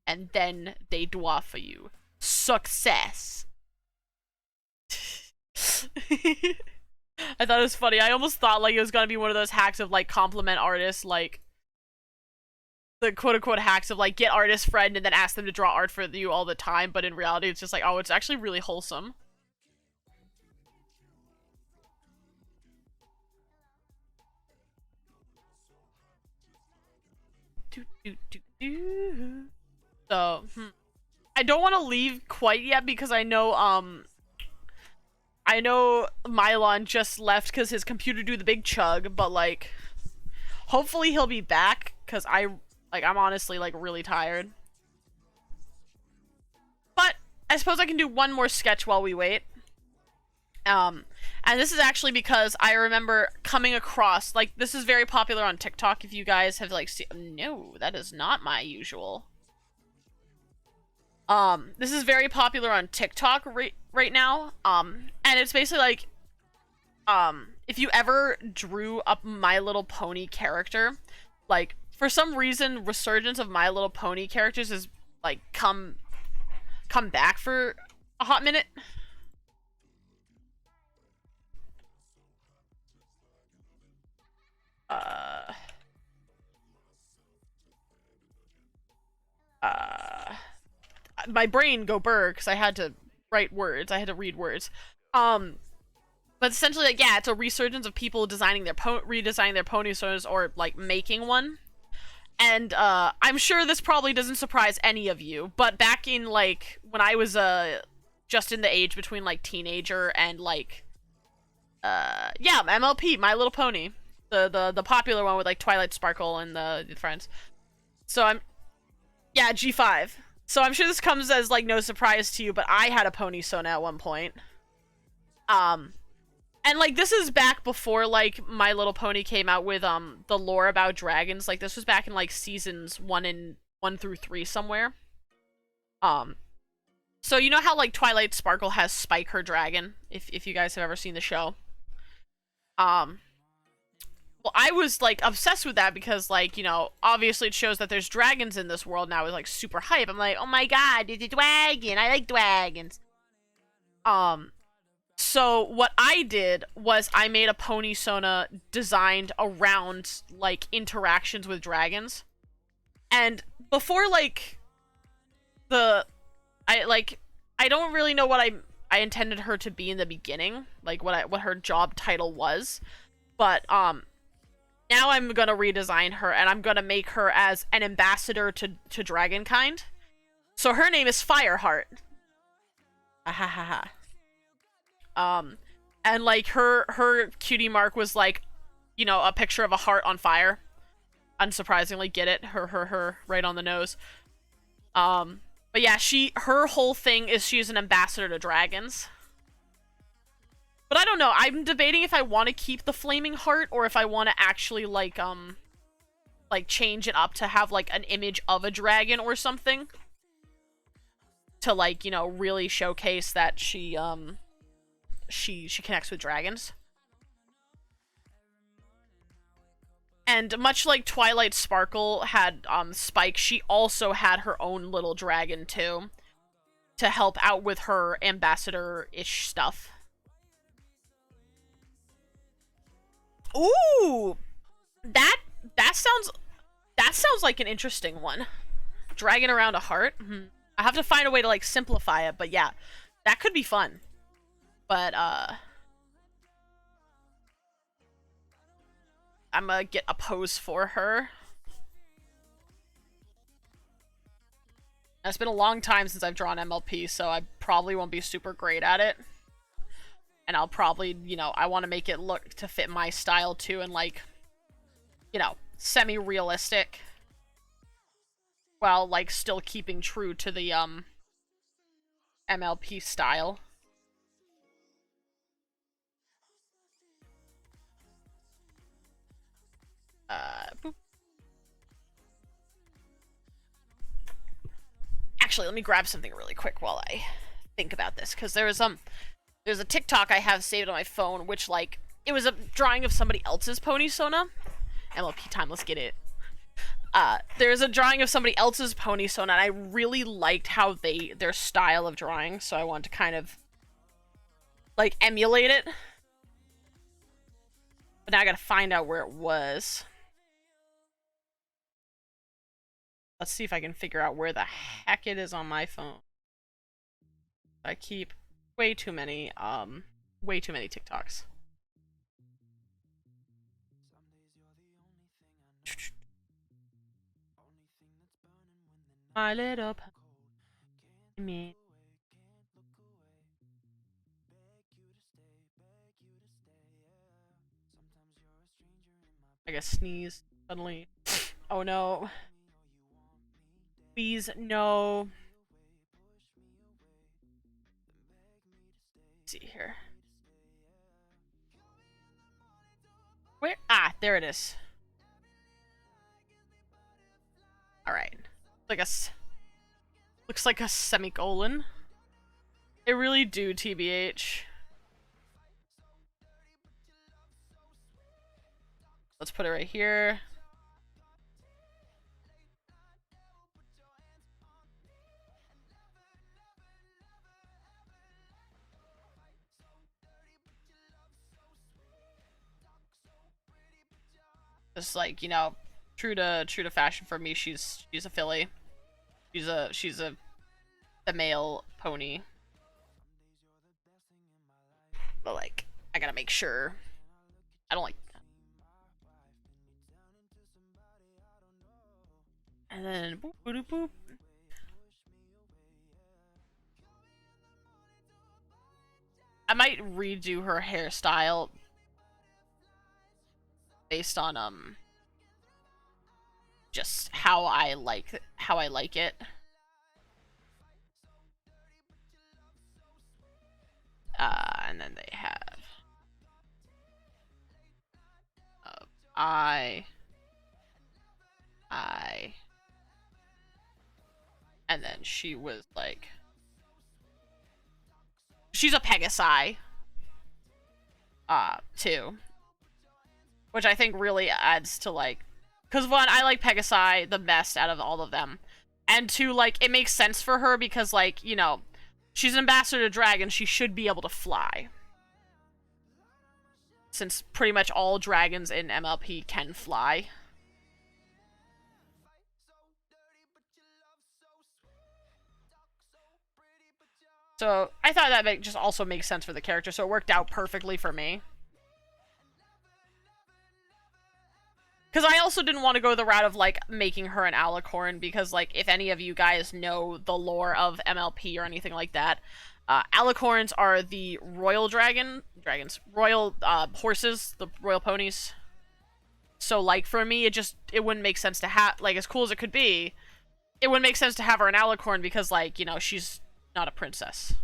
And then they draw for you. Success. I thought it was funny. I almost thought like it was gonna be one of those hacks of like compliment artists, like the quote-unquote hacks of like get artist friend and then ask them to draw art for you all the time, but in reality it's just like, oh, it's actually really wholesome. So, I don't want to leave quite yet because I know Mylon just left because his computer do the big chug, but like hopefully he'll be back because I'm honestly like really tired. But I suppose I can do one more sketch while we wait. And this is actually because I remember coming across, like, this is very popular on TikTok if you guys have like no, that is not my usual. This is very popular on TikTok right now. And it's basically like, if you ever drew a My Little Pony character, like, for some reason, resurgence of My Little Pony characters is, like, come back for a hot minute. My brain go burr because I had to write words. I had to read words. But essentially, like, yeah, it's a resurgence of people designing their redesigning their ponies or like making one. And I'm sure this probably doesn't surprise any of you, but back in like when I was just in the age between like teenager and like yeah, MLP, My Little Pony, the popular one with like Twilight Sparkle and the friends. So yeah, G5. So I'm sure this comes as like no surprise to you, but I had a pony Sona at one point. And like this is back before like My Little Pony came out with the lore about dragons. Like this was back in like seasons 1 through 3 somewhere. So you know how like Twilight Sparkle has Spike, her dragon, if you guys have ever seen the show. Well, I was like obsessed with that because like, you know, obviously it shows that there's dragons in this world now. It's like super hype. I'm like, oh my god, it's a dragon. I like dragons. So what I did was I made a pony Sona designed around like interactions with dragons. And before like I don't really know what I intended her to be in the beginning, like what her job title was. But now I'm gonna redesign her and I'm gonna make her as an ambassador to Dragonkind. So her name is Fireheart. And like her cutie mark was like, you know, a picture of a heart on fire. Unsurprisingly, get it? Her right on the nose. But yeah, her whole thing is she's an ambassador to dragons. But I don't know. I'm debating if I want to keep the flaming heart or if I want to actually like change it up to have like an image of a dragon or something to like, you know, really showcase that she connects with dragons. And much like Twilight Sparkle had Spike, she also had her own little dragon too to help out with her ambassador-ish stuff. Ooh, that sounds like an interesting one. Dragging around a heart. I have to find a way to like simplify it, but yeah, that could be fun. But gonna get a pose for her. It's been a long time since I've drawn MLP, so I probably won't be super great at it. And I'll probably, you know, I want to make it look to fit my style too, and like, you know, semi-realistic, while like still keeping true to the MLP style. Boop. Actually, let me grab something really quick while I think about this, because there's a TikTok I have saved on my phone, which, like, it was a drawing of somebody else's pony Sona. MLP time, let's get it. There's a drawing of somebody else's pony Sona, and I really liked how their style of drawing, so I want to kind of, like, emulate it. But now I gotta find out where it was. Let's see if I can figure out where the heck it is on my phone. I keep way too many TikToks. My little me. I guess sneeze suddenly. Oh no. Please, no. Let's see here. Where? Ah, there it is. Alright. Looks like a semicolon. They really do, TBH. Let's put it right here. Just like, you know, true to fashion for me, she's a filly. She's the male pony. But like, I gotta make sure. I don't like. And then boop boop boop. I might redo her hairstyle based on just how I like it. And then they have I, and then she was like, she's a Pegasi, too, which I think really adds to like, because one, I like Pegasi the best out of all of them, and two, like, it makes sense for her because, like, you know, she's an ambassador to dragon, she should be able to fly. Since pretty much all dragons in MLP can fly. So, I thought that just also makes sense for the character, so it worked out perfectly for me. Because I also didn't want to go the route of, like, making her an alicorn, because, like, if any of you guys know the lore of MLP or anything like that, alicorns are the royal royal horses, the royal ponies. So, like, for me, it wouldn't make sense to have, like, as cool as it could be, it wouldn't make sense to have her an alicorn because, like, you know, she's not a princess.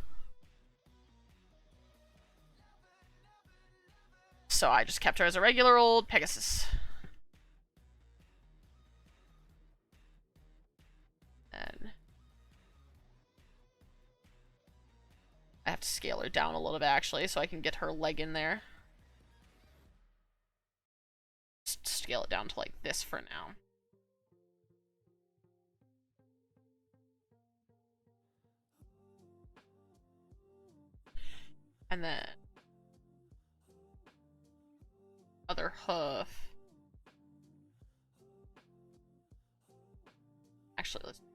So I just kept her as a regular old Pegasus. And I have to scale her down a little bit, actually, so I can get her leg in there. Just scale it down to, like, this for now. And then other hoof. Actually, let's do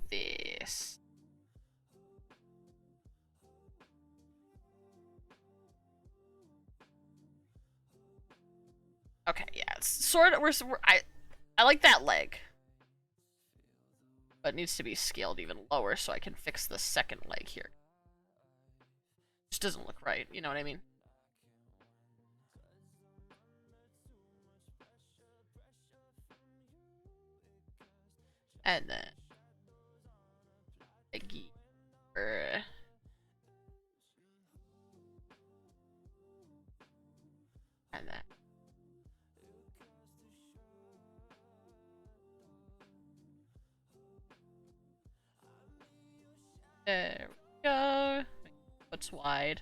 this. Okay, yeah. sort of. I like that leg, but it needs to be scaled even lower so I can fix the second leg here. Just doesn't look right. You know what I mean? And then a gear. And then there we go. What's wide?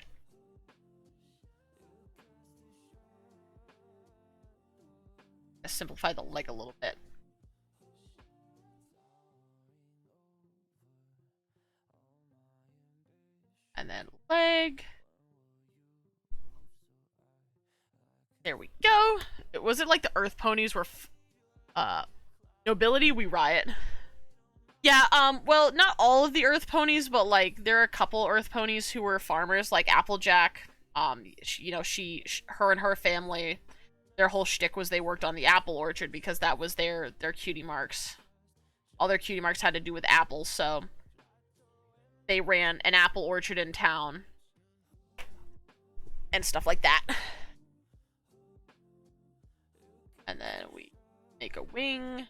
I simplify the leg a little bit. And then leg. There we go. Was it like the Earth Ponies were nobility? We riot. Yeah, well, not all of the Earth Ponies, but like there are a couple Earth Ponies who were farmers, like Applejack. You know, her and her family, their whole shtick was they worked on the apple orchard because that was their cutie marks. All their cutie marks had to do with apples, so they ran an apple orchard in town and stuff like that. And then we make a wing.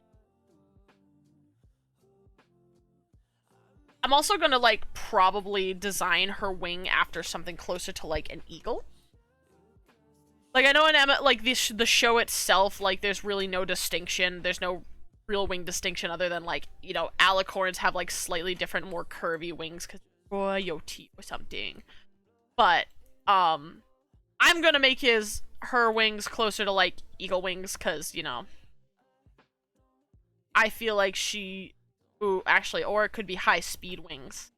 I'm also gonna, like, probably design her wing after something closer to, like, an eagle. Like, I know in Emma, like, the show itself, like, there's really no distinction. There's no real wing distinction other than, like, you know, alicorns have, like, slightly different, more curvy wings because royalty or something. But, I'm gonna make her wings closer to, like, eagle wings because, you know, I feel like she... Ooh, actually, or it could be high speed wings.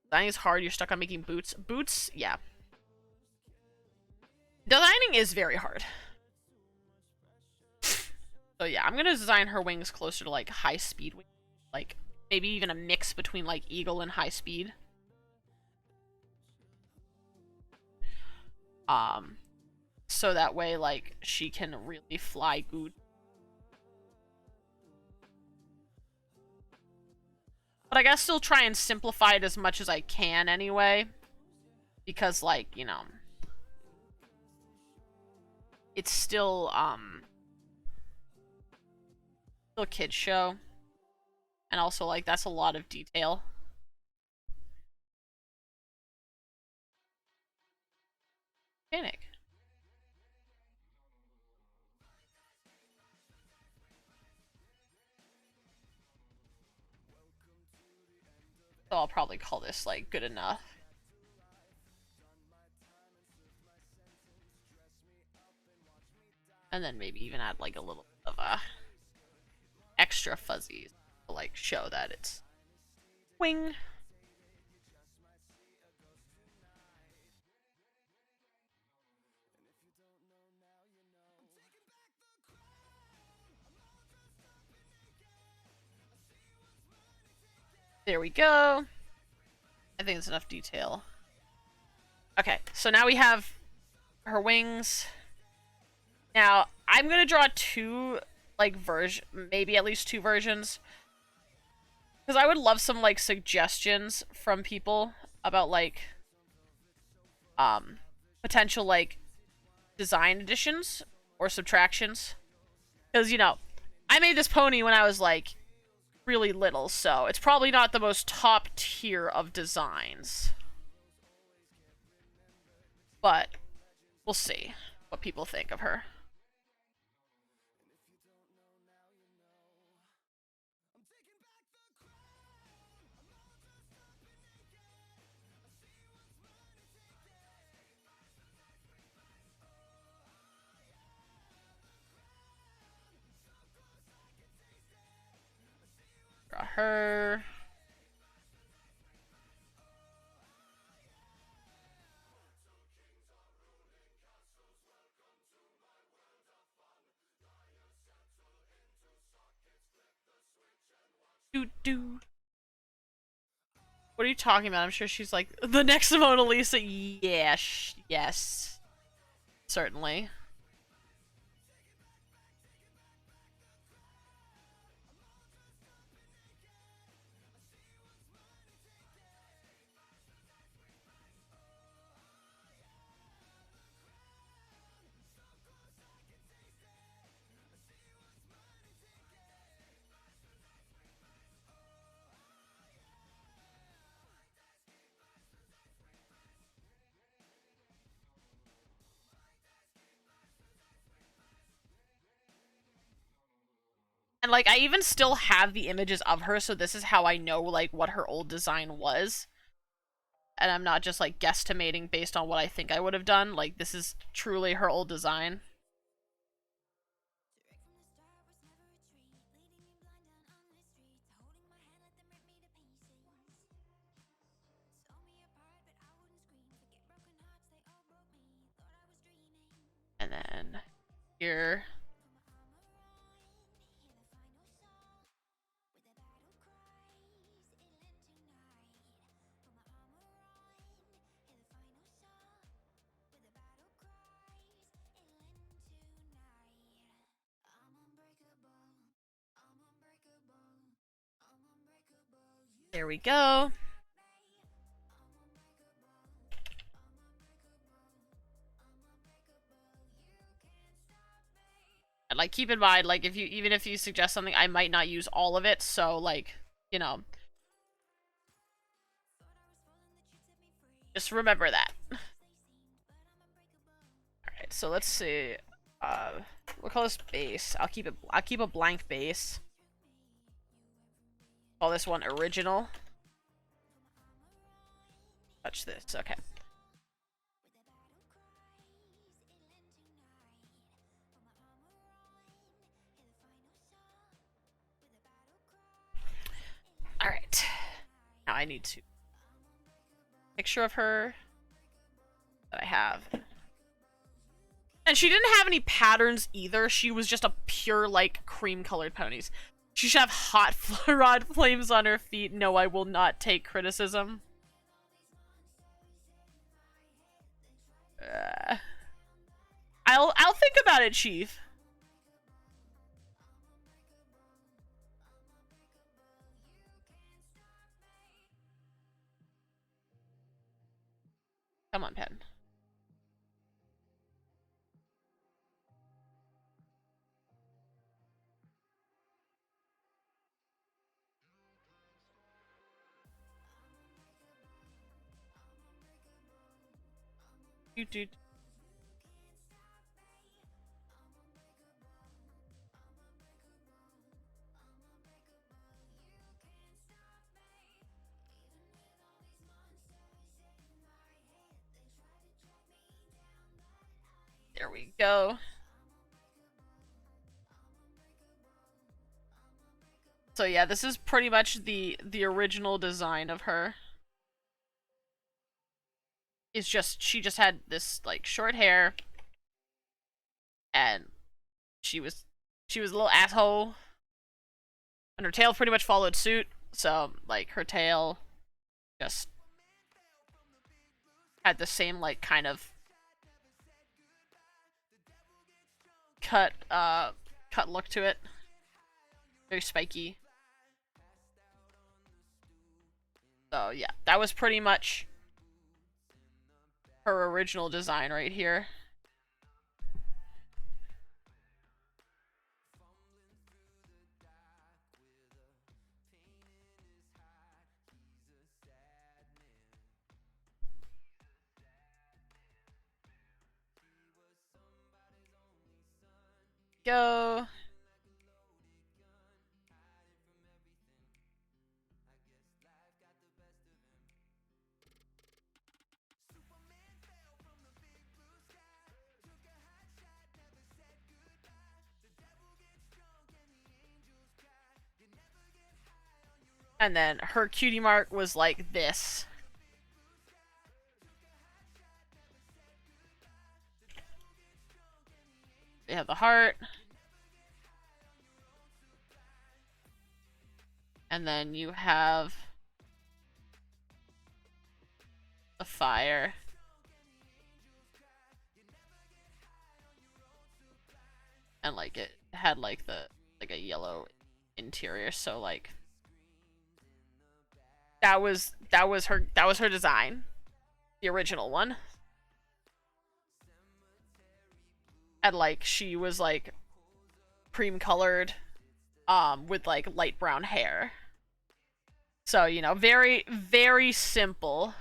Designing is hard, you're stuck on making boots. Boots, yeah. Designing is very hard. So yeah, I'm gonna design her wings closer to, like, high speed wings. Like, maybe even a mix between, like, eagle and high speed. So that way, like, she can really fly good. But I gotta still try and simplify it as much as I can anyway. Because, like, you know... It's still, still a kid's show. And also, like, that's a lot of detail. Panic. So I'll probably call this, like, good enough. And then maybe even add, like, a little bit of extra fuzzies to, like, show that it's wing. There we go. I think it's enough detail. Okay, so now we have her wings. Now, I'm gonna draw two, like, maybe at least two versions. Because I would love some, like, suggestions from people about, like, potential, like, design additions or subtractions. Because, you know, I made this pony when I was, like, really little, so it's probably not the most top tier of designs. But we'll see what people think of her. Draw her. Do. What are you talking about? I'm sure she's like, the next Mona Lisa. Yes. Yes. Certainly. And like I even still have the images of her, so this is how I know like what her old design was. And I'm not just like guesstimating based on what I think I would have done. Like this is truly her old design. And then here. There we go. And like keep in mind, like even if you suggest something, I might not use all of it, so like, you know. Just remember that. Alright, so let's see. We'll call this base. I'll keep a blank base. Call this one original. Touch this, okay. Alright. Now I need to picture of her that I have. And she didn't have any patterns either. She was just a pure, like, cream-colored ponies. She should have hot rod flames on her feet. No, I will not take criticism. I'll think about it, Chief. Come on, pen. Dude. There we go. So yeah, this is pretty much the original design of her. It's just she just had this like short hair, and she was a little asshole, and her tail pretty much followed suit. So like her tail just had the same like kind of cut look to it. Very spiky. So yeah, that was pretty much her original design right here. Go. And then her cutie mark was like this. They have the heart. And then you have the fire. And like it had like a yellow interior, so like that was her design. The original one. And like she was like cream colored with like light brown hair. So, you know, very, very simple.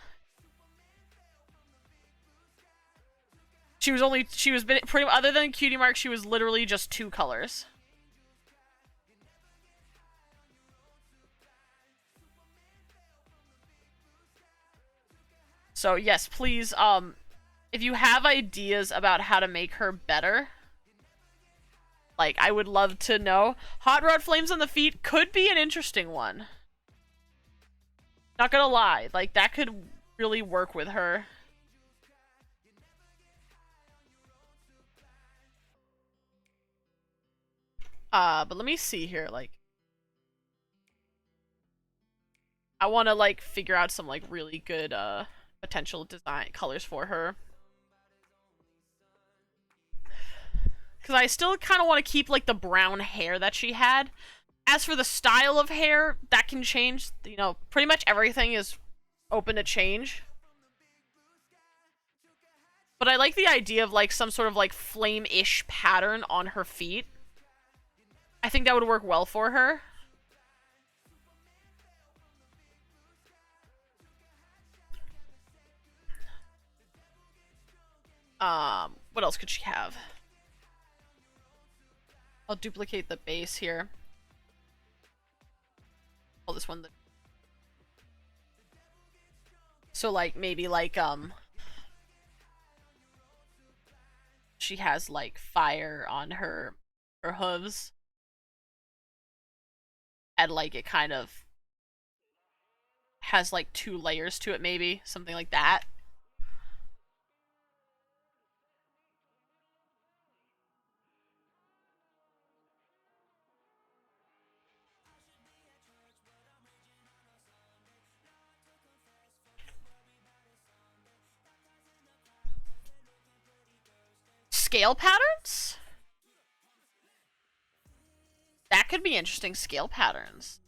She was pretty, other than cutie mark, she was literally just two colors. So yes, please, if you have ideas about how to make her better, like, I would love to know. Hot Rod Flames on the feet could be an interesting one. Not gonna lie, like, that could really work with her. But let me see here, like, I want to, like, figure out some, like, really good, potential design colors for her. Because I still kind of want to keep, like, the brown hair that she had. As for the style of hair, that can change. You know, pretty much everything is open to change. But I like the idea of, like, some sort of, like, flame-ish pattern on her feet. I think that would work well for her. What else could she have? I'll duplicate the base here. Oh, this one. So, like, maybe, like, she has, like, fire on her hooves. And, like, it kind of has, like, 2 layers to it, maybe. Something like that. Scale patterns? That could be interesting, scale patterns.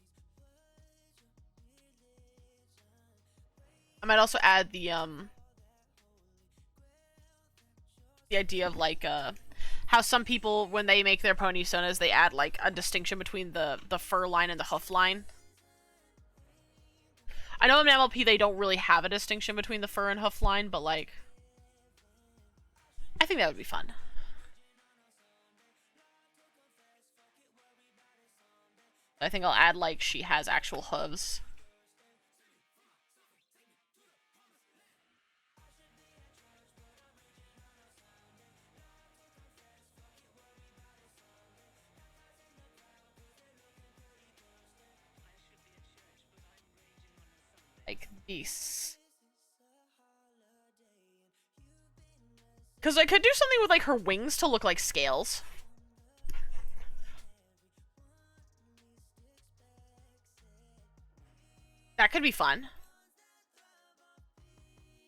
I might also add the idea of, like, how some people, when they make their pony sonas, they add, like, a distinction between the fur line and the hoof line. I know in MLP they don't really have a distinction between the fur and hoof line, but, like, I think that would be fun. I think I'll add, like, she has actual hooves. Like these. Because I could do something with, like, her wings to look like scales. That could be fun.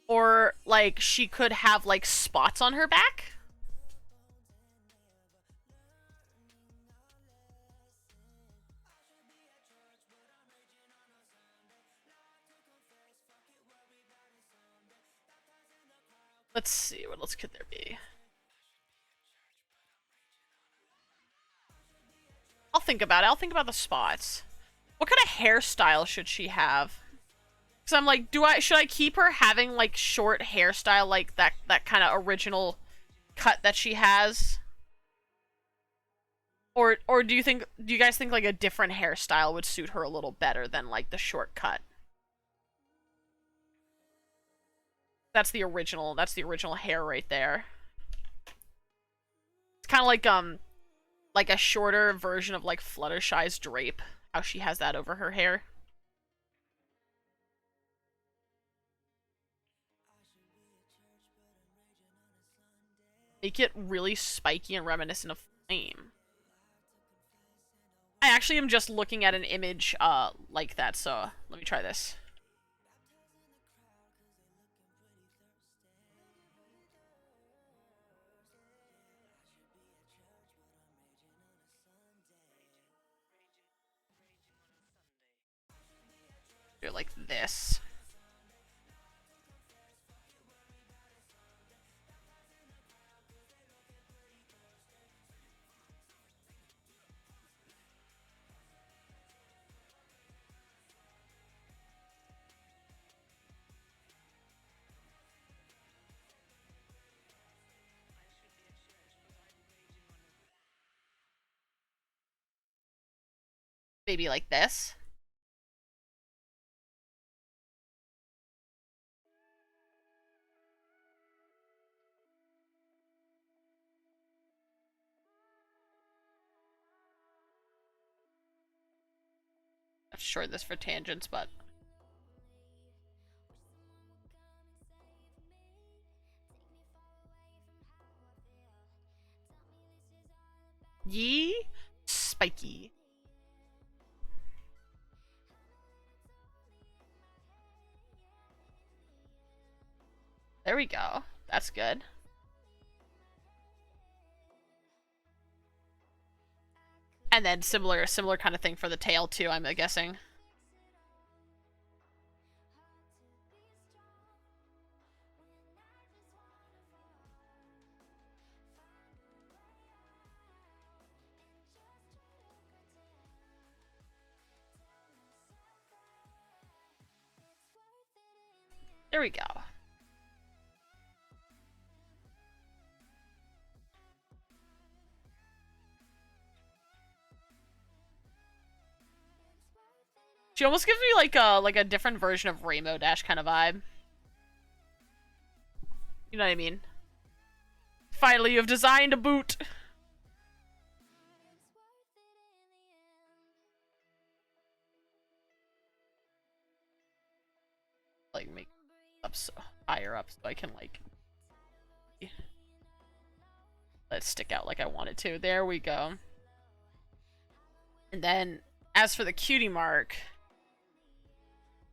Or, like, she could have, like, spots on her back. Let's see, what else could there be? I'll think about it. I'll think about the spots. What kind of hairstyle should she have? Because I'm like, should I keep her having, like, short hairstyle, like that kind of original cut that she has? Or do you guys think, like, a different hairstyle would suit her a little better than, like, the short cut? That's the original hair right there. It's kind of like a shorter version of, like, Fluttershy's drape. How she has that over her hair. Make it really spiky and reminiscent of Flame. I actually am just looking at an image like that, so let me try this. Do it like this. Maybe like this. to shorten this for tangents, but Yee spiky. There we go. That's good. And then similar kind of thing for the tail too, I'm guessing. There we go. She almost gives me like a different version of Rainbow Dash kind of vibe. You know what I mean? Finally, you've designed a boot. Like make up so higher up so I can like let it stick out like I want it to. There we go. And then as for the cutie mark,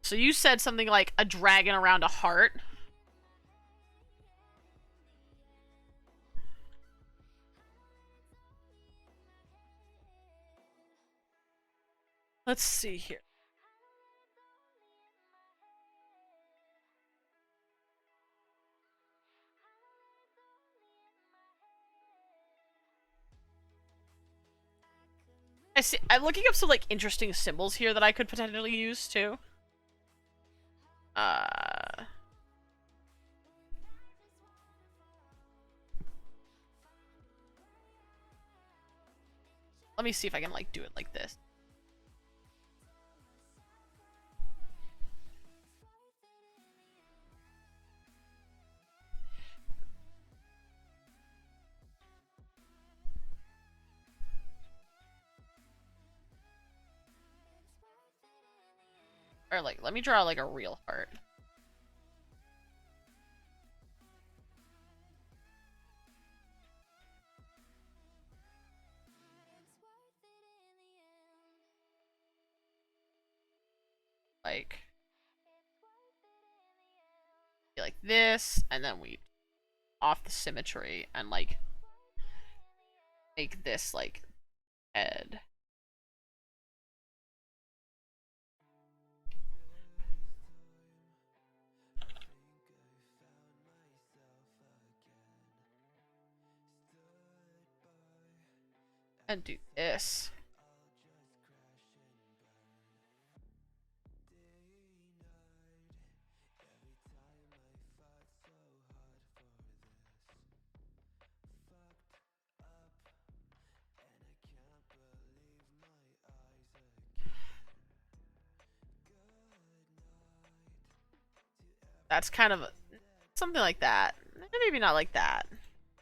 so you said something like a dragon around a heart. Let's see here. I see. I'm looking up some like interesting symbols here that I could potentially use too. Let me see if I can like do it like this. Or like, let me draw like a real heart. Like this, and then we off the symmetry and like make this like head. And do this. That's kind of something like that. Maybe not like that,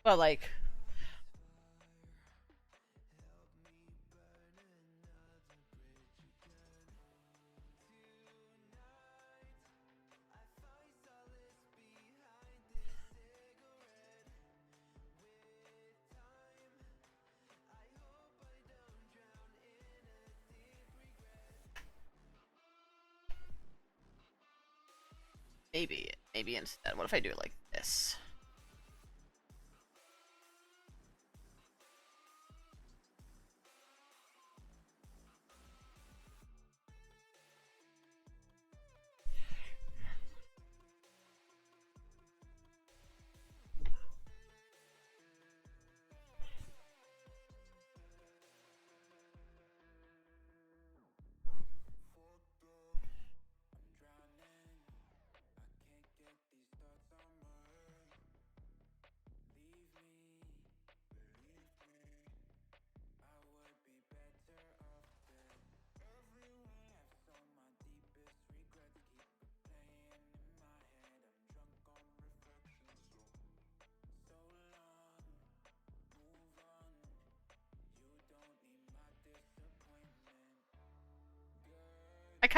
but like maybe instead. What if I do it like this?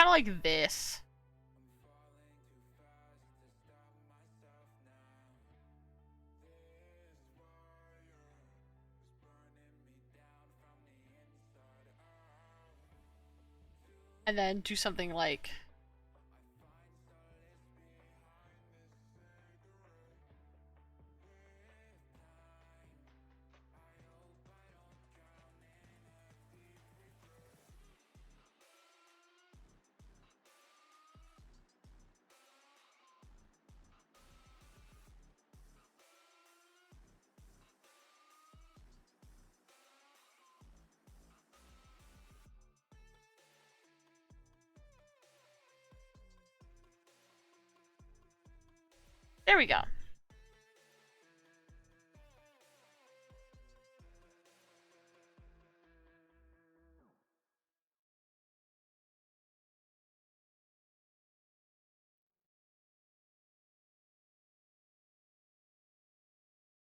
of like this. And then do something like... There we go.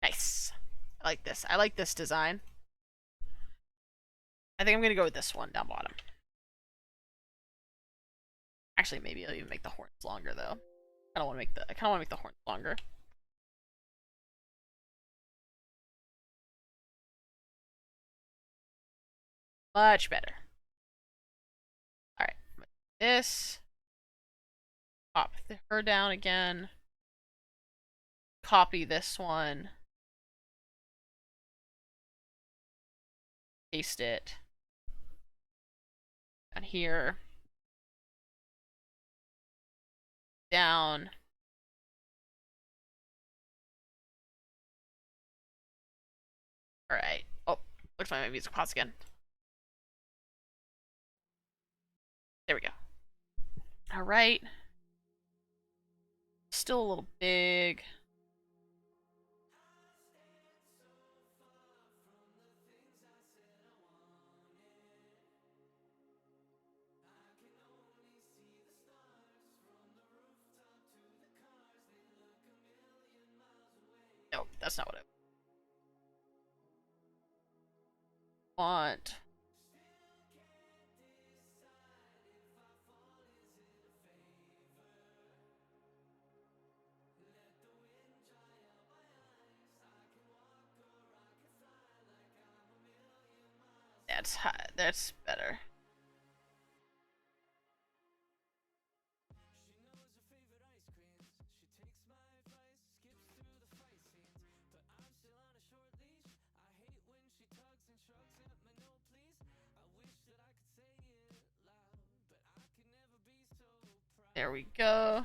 Nice. I like this. I like this design. I think I'm gonna go with this one down bottom. Actually, maybe I'll even make the horns longer though. I kind of want to make the horns longer. Much better. All right, this. Pop her down again. Copy this one. Paste it. Down here. Down. Alright. Oh, looks like my music paused again. There we go. Alright. Still a little big. No, that's not what I want. That's high. That's better. There we go.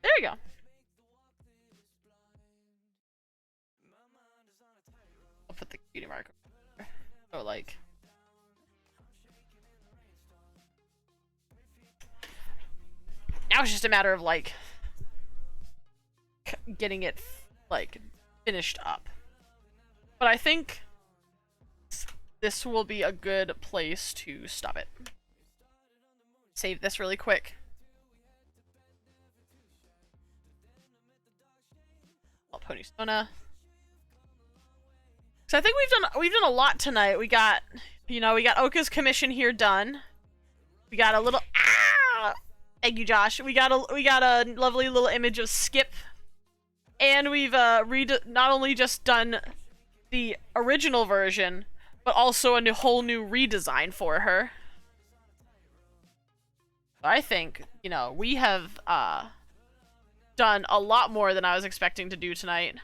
There you go. I'll put the cutie mark. So like. Now it's just a matter of like getting it like finished up. But I think this will be a good place to stop it. Save this really quick. Pony Sona. So I think we've done a lot tonight. We got, we got Oka's commission here done. We got a little thank you, Josh. We got a lovely little image of Skip, and we've not only just done the original version, but also a whole new redesign for her. I think we have done a lot more than I was expecting to do tonight.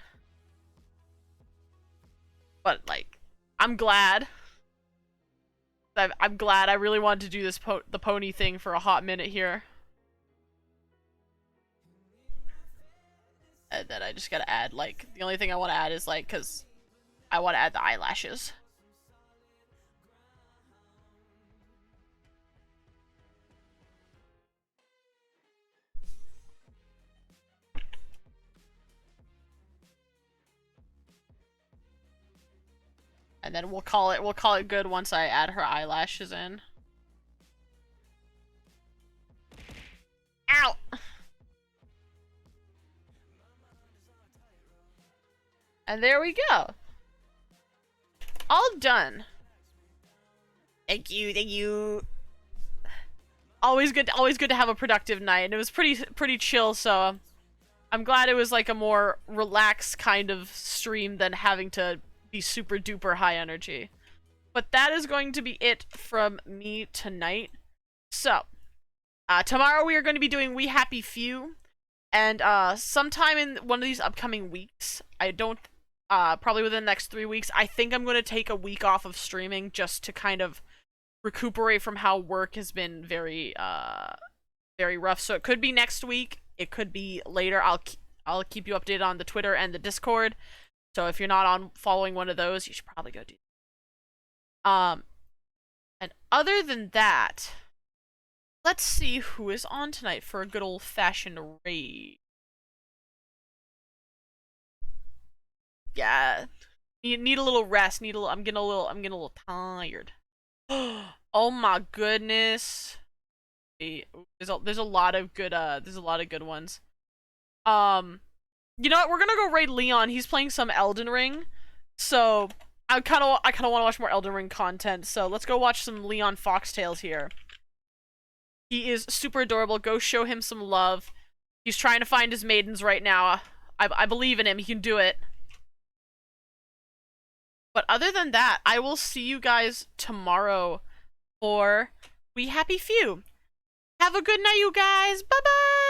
But like, I'm glad. I'm glad. I really wanted to do this the pony thing for a hot minute here. And then I just gotta add, like, the only thing I want to add is, like, because I want to add the eyelashes. And then we'll call it good once I add her eyelashes in. Ow! And there we go. All done. Thank you, thank you. Always good to have a productive night, and it was pretty chill, so I'm glad it was like a more relaxed kind of stream than having to be super duper high energy. But that is going to be it from me tonight. So, tomorrow we are going to be doing We Happy Few, and sometime in one of these upcoming weeks, probably within the next 3 weeks, I think I'm going to take a week off of streaming just to kind of recuperate from how work has been very rough. So it could be next week, it could be later. I'll keep you updated on the Twitter and the Discord. So if you're not on following one of those, you should probably go do that. And other than that, let's see who is on tonight for a good old-fashioned raid. Yeah. Need a little rest. I'm getting a little tired. Oh my goodness. There's a lot of good ones. You know what? We're gonna go raid Leon. He's playing some Elden Ring. So I kinda want to watch more Elden Ring content. So let's go watch some Leon Foxtails here. He is super adorable. Go show him some love. He's trying to find his maidens right now. I believe in him. He can do it. But other than that, I will see you guys tomorrow for We Happy Few. Have a good night, you guys. Bye-bye!